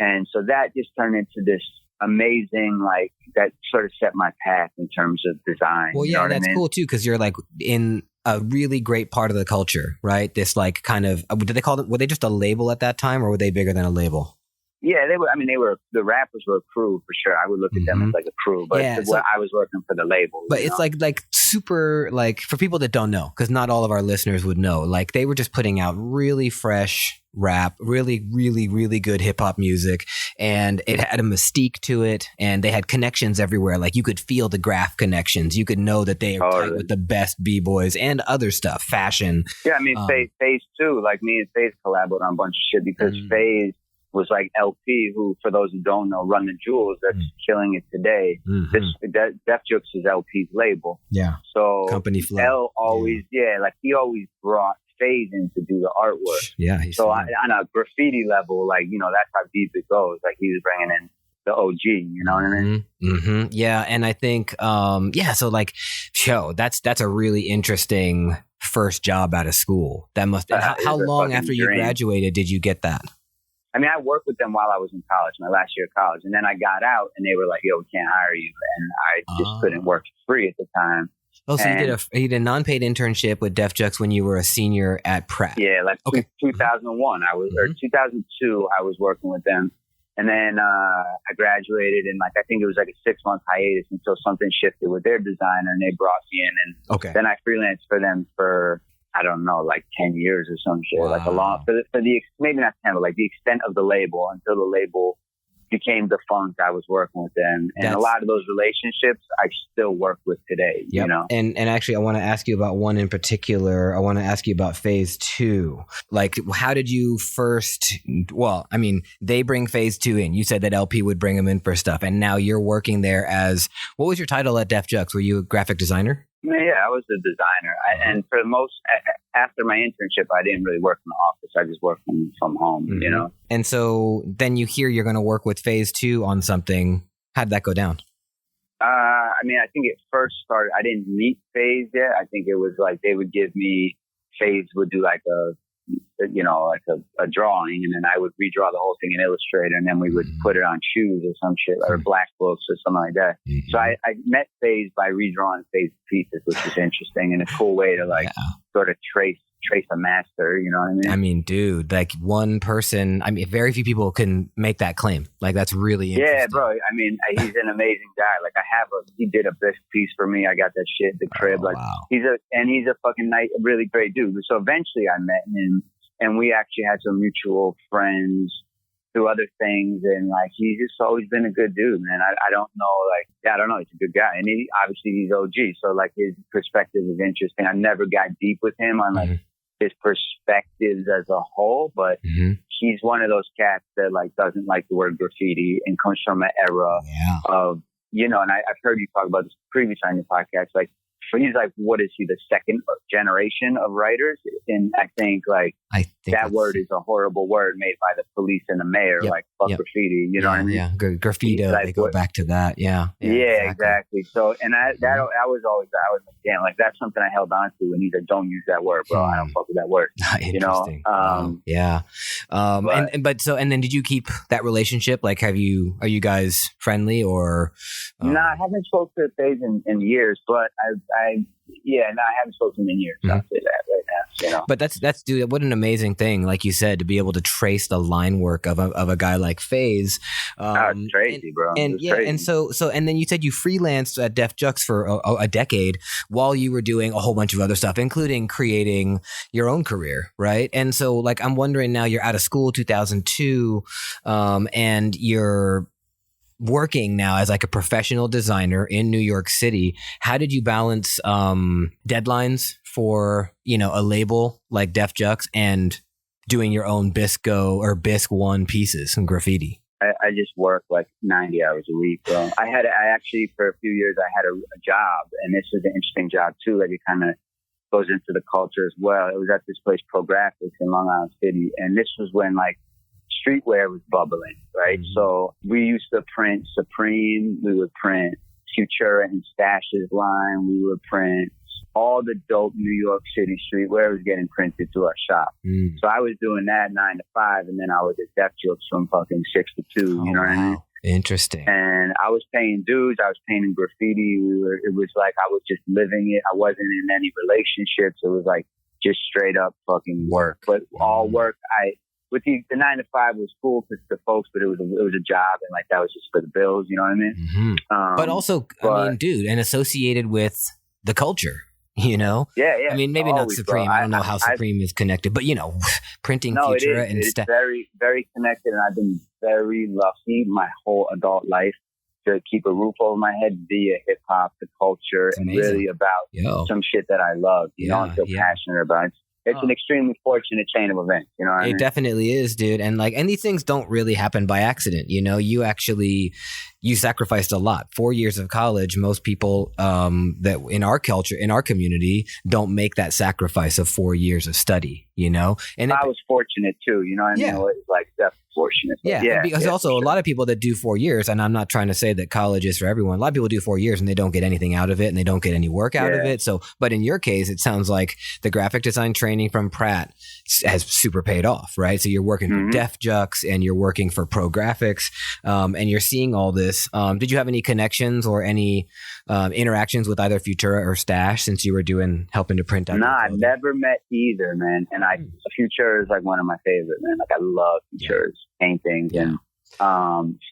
And so that just turned into this amazing, like, that sort of set my path in terms of design. Well, yeah, that's cool too, because you're like in a really great part of the culture, right? This like kind of, did they call them, were they just a label at that time or were they bigger than a label? Yeah, they were. I mean, the rappers were a crew for sure. I would look at them as like a crew, but I was working for the label. But it's like super, like for people that don't know, because not all of our listeners would know, like they were just putting out really fresh rap, really, really, really good hip hop music. And it had a mystique to it. And they had connections everywhere. Like you could feel the graph connections. You could know that they are tight with the best B-boys and other stuff, fashion. Yeah, I mean, Phase 2, like me and Phase collaborated on a bunch of shit because Phase was like LP, who, for those who don't know, Run the Jewels, that's killing it today. Def Jux is LP's label. Yeah. So Company Flow. L always, like he always brought Phase in to do the artwork. Yeah. So on a graffiti level, like, you know, that's how deep it goes. Like he was bringing in the OG, you know what I mean? Yeah. And I think, so like, that's a really interesting first job out of school. That must, how long after you graduated did you get that? I mean, I worked with them while I was in college, my last year of college. And then I got out and they were like, yo, we can't hire you. And I just couldn't work free at the time. Oh, so you did a non-paid internship with Def Jux when you were a senior at Pratt. Yeah, like 2001, or 2002, I was working with them. And then I graduated and like, I think it was like a 6-month hiatus until something shifted with their designer and they brought me in. And then I freelanced for them for, I don't know, like 10 years or some shit. Wow. Like a long, for the maybe not 10, but like the extent of the label until the label became defunct. I was working with them, and a lot of those relationships I still work with today. You know, and actually, I want to ask you about one in particular. I want to ask you about Phase 2. Like, how did you first? Well, I mean, they bring Phase 2 in. You said that LP would bring them in for stuff, and now you're working there as, what was your title at Def Jux? Were you a graphic designer? Yeah, I was a designer. And for the most, after my internship, I didn't really work in the office. I just worked from home, you know? And so then you hear you're going to work with Phase 2 on something. How'd that go down? I mean, I think it first started, I didn't meet Phase yet. I think it was like they would give me, Phase would do like a like a drawing, and then I would redraw the whole thing in Illustrator, and then we would put it on shoes or some shit, or black books or something like that. So I met FaZe by redrawing FaZe pieces, which is interesting and a cool way to sort of trace a master, you know what I mean? I mean, dude, like one person, very few people can make that claim. Like, that's really interesting. Yeah, bro. I mean, he's an amazing guy. Like, he did a Bisco piece for me. I got that shit at the crib. Wow. He's a fucking really great dude. So eventually I met him, and we actually had some mutual friends through other things. And like, he's just always been a good dude, man. I don't know, I don't know. He's a good guy. And obviously he's OG. So like, his perspective is interesting. I never got deep with him on like his perspectives as a whole, but he's one of those cats that like doesn't like the word graffiti and comes from an era of, and I've heard you talk about this previously on your podcast, like, but he's like, what is he, the second generation of writers? And I think that word is a horrible word made by the police and the mayor, like fuck graffiti, you know what I mean? Yeah, graffiti, like, they go back to that. Yeah, exactly. So, and I was always, damn, like that's something I held on to. And he's like, don't use that word, bro. I don't fuck with that word. Interesting. And then did you keep that relationship? Like, are you guys friendly or? No, I haven't spoken to FaZe in years, but I haven't spoken in years. I'll say that right now. But that's dude, what an amazing thing, like you said, to be able to trace the line work of a guy like FaZe. It's crazy, bro. Crazy. And so and then you said you freelanced at Def Jux for a decade while you were doing a whole bunch of other stuff, including creating your own career, right? And so like, I'm wondering now, you're out of school 2002, and you're working now as like a professional designer in New York City. How did you balance deadlines for, a label like Def Jux and doing your own Bisco or Bisc One pieces and graffiti? I just work like 90 hours a week, bro. I actually, for a few years, I had a job, and this was an interesting job too. Like, it kind of goes into the culture as well. It was at this place, Pro Graphics in Long Island City. And this was when like streetwear was bubbling, right? So we used to print Supreme, we would print Futura and Stash's line, we would print all the dope New York City streetwear was getting printed to our shop. So I was doing that 9 to 5, and then I was at Def Jux from fucking 6 to 2, you know what I mean? Interesting. And I was paying dues, I was painting graffiti, it was like I was just living it. I wasn't in any relationships. It was like just straight up fucking work. But all work, with the 9 to 5 was cool for folks, but it was a job, and like that was just for the bills, you know what I mean? But also, I mean, dude, and associated with the culture, Yeah. I mean, maybe not Supreme. I don't know how Supreme is connected, but printing Futura and stuff. It's very, very connected, and I've been very lucky my whole adult life to keep a roof over my head via hip hop, the culture, and really about some shit that I love. I'm so passionate about. It's an extremely fortunate chain of events, you know what I mean? It definitely is, dude. And these things don't really happen by accident. You sacrificed a lot. 4 years of college. Most people that in our culture, in our community, don't make that sacrifice of 4 years of study, And I was fortunate too, you know what I mean? It was like definitely fortunate. Because also a lot of people that do 4 years, and I'm not trying to say that college is for everyone. A lot of people do 4 years and they don't get anything out of it, and they don't get any work out of it. So, but in your case, it sounds like the graphic design training from Pratt has super paid off, right? So you're working for Def Jux, and you're working for Pro Graphics, and you're seeing all this. Did you have any connections or any interactions with either Futura or Stash since you were helping to print out? No, I never met either, man. And Futura is like one of my favorite, man. Like, I love Futura's paintings and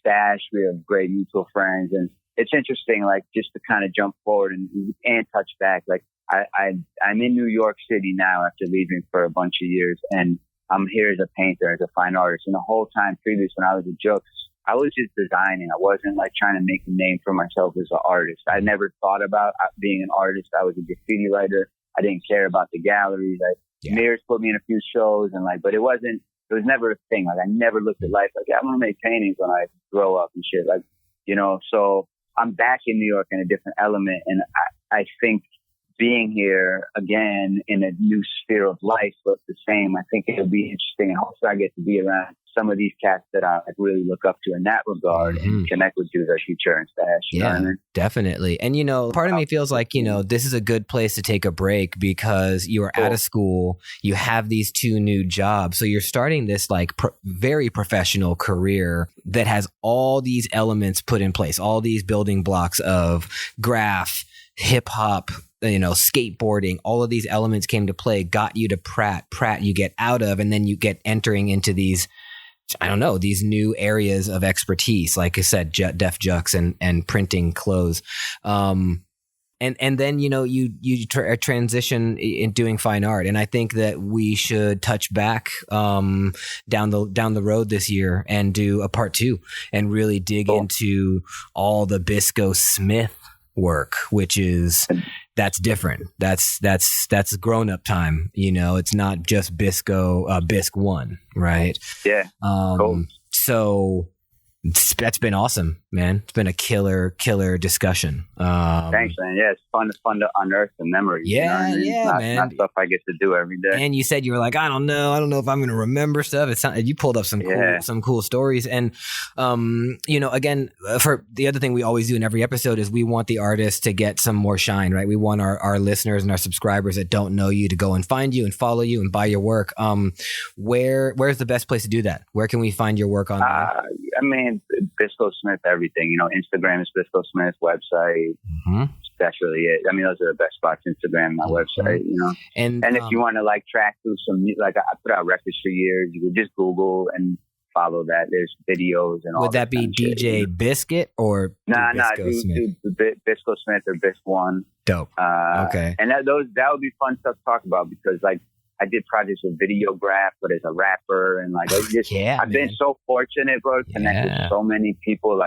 Stash. We have great mutual friends, and it's interesting. Like, just to kind of jump forward and touch back. Like, I'm in New York City now after leaving for a bunch of years, and I'm here as a painter, as a fine artist. And the whole time previous, when I was at Jux, I was just designing. I wasn't like trying to make a name for myself as an artist. I never thought about being an artist. I was a graffiti writer. I didn't care about the galleries. Mirrors put me in a few shows, and but it was never a thing. Like, I never looked at life like, I'm going to make paintings when I grow up and shit. Like, so I'm back in New York in a different element. And I think being here again in a new sphere of life look the same. I think it'll be interesting. And also I get to be around some of these cats that I really look up to in that regard and connect with you as Future and Stash. You know what I mean? Definitely. And, part of me feels like, this is a good place to take a break because you are out of school. You have these 2 new jobs. So you're starting this like very professional career that has all these elements put in place, all these building blocks of graph, hip hop, skateboarding, all of these elements came to play, got you to Pratt, you get out of, and then you get entering into these, these new areas of expertise, like I said, Def Jux and printing clothes. And then, you transition in doing fine art. And I think that we should touch back down the road this year and do a part 2 and really dig into all the Bisco Smith work, which is that's different. That's grown up time. It's not just Bisco, Bisc 1, right? Yeah. Cool. So that's been awesome, man. It's been a killer discussion. Thanks, man. Yeah, it's fun to unearth the memories. Yeah, man. Not stuff I get to do every day. And you said you were like, I don't know if I'm going to remember stuff. You pulled up some cool stories. And again, for the other thing we always do in every episode is we want the artists to get some more shine, right? We want our listeners and our subscribers that don't know you to go and find you and follow you and buy your work. Where's the best place to do that? Where can we find your work online? Bisco Smith, everything. Instagram is Bisco Smith, website. That's really it. Those are the best spots: Instagram, my website. And if you want to track through some, I put out records for years. You could just Google and follow that. There's videos and all. Would that be DJ Biscuit or Bisco Smith? Bisco Smith or Bisc 1. Dope. Okay. And that would be fun stuff to talk about because I did projects with Videograph, but as a rapper, and I've been so fortunate, bro, to connect with so many people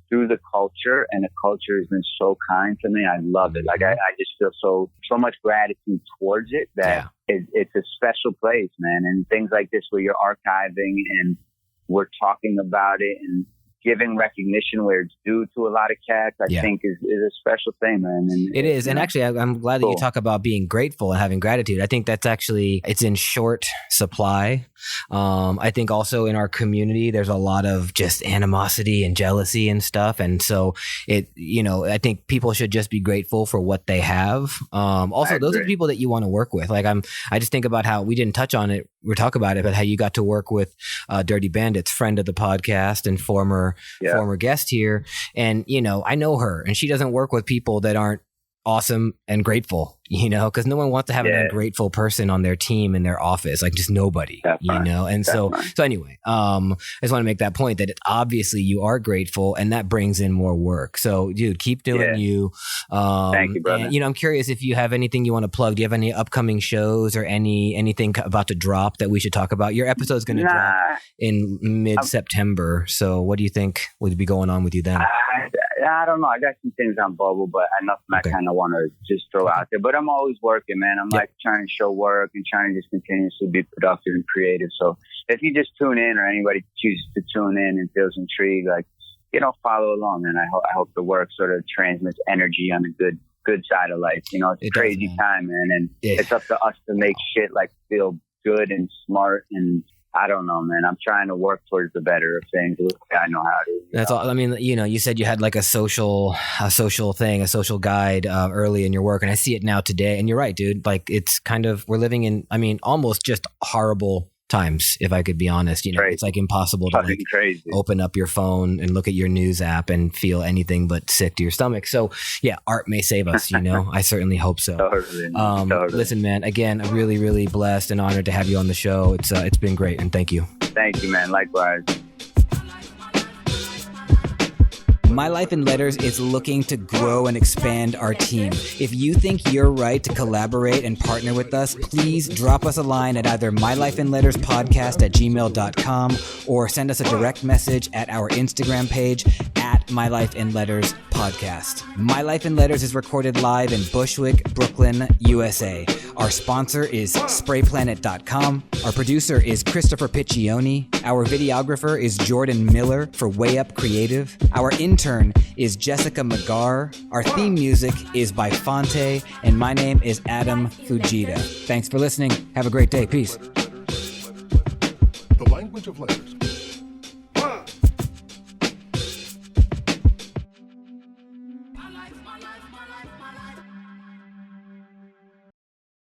through the culture, and the culture has been so kind to me. I love it. I just feel so much gratitude towards it that it's a special place, man. And things like this where you're archiving and we're talking about it and giving recognition where it's due to a lot of cats, I think is a special thing, man. And it is. And actually, I'm glad that you talk about being grateful and having gratitude. I think that's actually, it's in short supply. I think also in our community, there's a lot of just animosity and jealousy and stuff. And so I think people should just be grateful for what they have. Also, those are the people that you want to work with. I just think about how we didn't touch on it. We'll talk about it, but how you got to work with Dirty Bandits, friend of the podcast and former guest here. And, I know her and she doesn't work with people that aren't awesome and grateful, because no one wants to have an ungrateful person on their team in their office, just nobody, And so anyway, I just want to make that point that obviously you are grateful and that brings in more work. So dude, keep doing you. Thank you, brother. And, I'm curious if you have anything you want to plug. Do you have any upcoming shows or anything about to drop that we should talk about? Your episode is going to drop in mid-September. So what do you think would be going on with you then? I don't know. I got some things on bubble, but nothing I kind of want to just throw out there. But I'm always working, man. I'm trying to show work and trying to just continuously be productive and creative. So if you just tune in or anybody chooses to tune in and feels intrigued, follow along. And I hope the work sort of transmits energy on the good side of life. It's a crazy time, man. And it's up to us to make shit feel good and smart and I don't know, man. I'm trying to work towards the better of things. I know how to. That's all. I mean, you said you had a social thing, a social guide early in your work, and I see it now today. And you're right, dude. It's kind of, we're living in, almost just horrible times, if I could be honest. It's impossible to open up your phone and look at your news app and feel anything but sick to your stomach. So yeah, art may save us, I certainly hope so. Totally. Listen, man, again, I'm really, really blessed and honored to have you on the show. It's been great, and thank you. Thank you, man. Likewise. My Life in Letters is looking to grow and expand our team. If you think you're right to collaborate and partner with us, please drop us a line at either mylifeinletterspodcast@gmail.com or send us a direct message at our Instagram page at My Life in Letters podcast. My Life in Letters is recorded live in Bushwick, Brooklyn, USA. Our sponsor is sprayplanet.com. Our producer is Christopher Piccioni. Our videographer is Jordan Miller for Way Up Creative. Our intern is Jessica McGarr. Our theme music is by Fonte. And my name is Adam Fujita. Thanks for listening. Have a great day. Peace. The language of letters.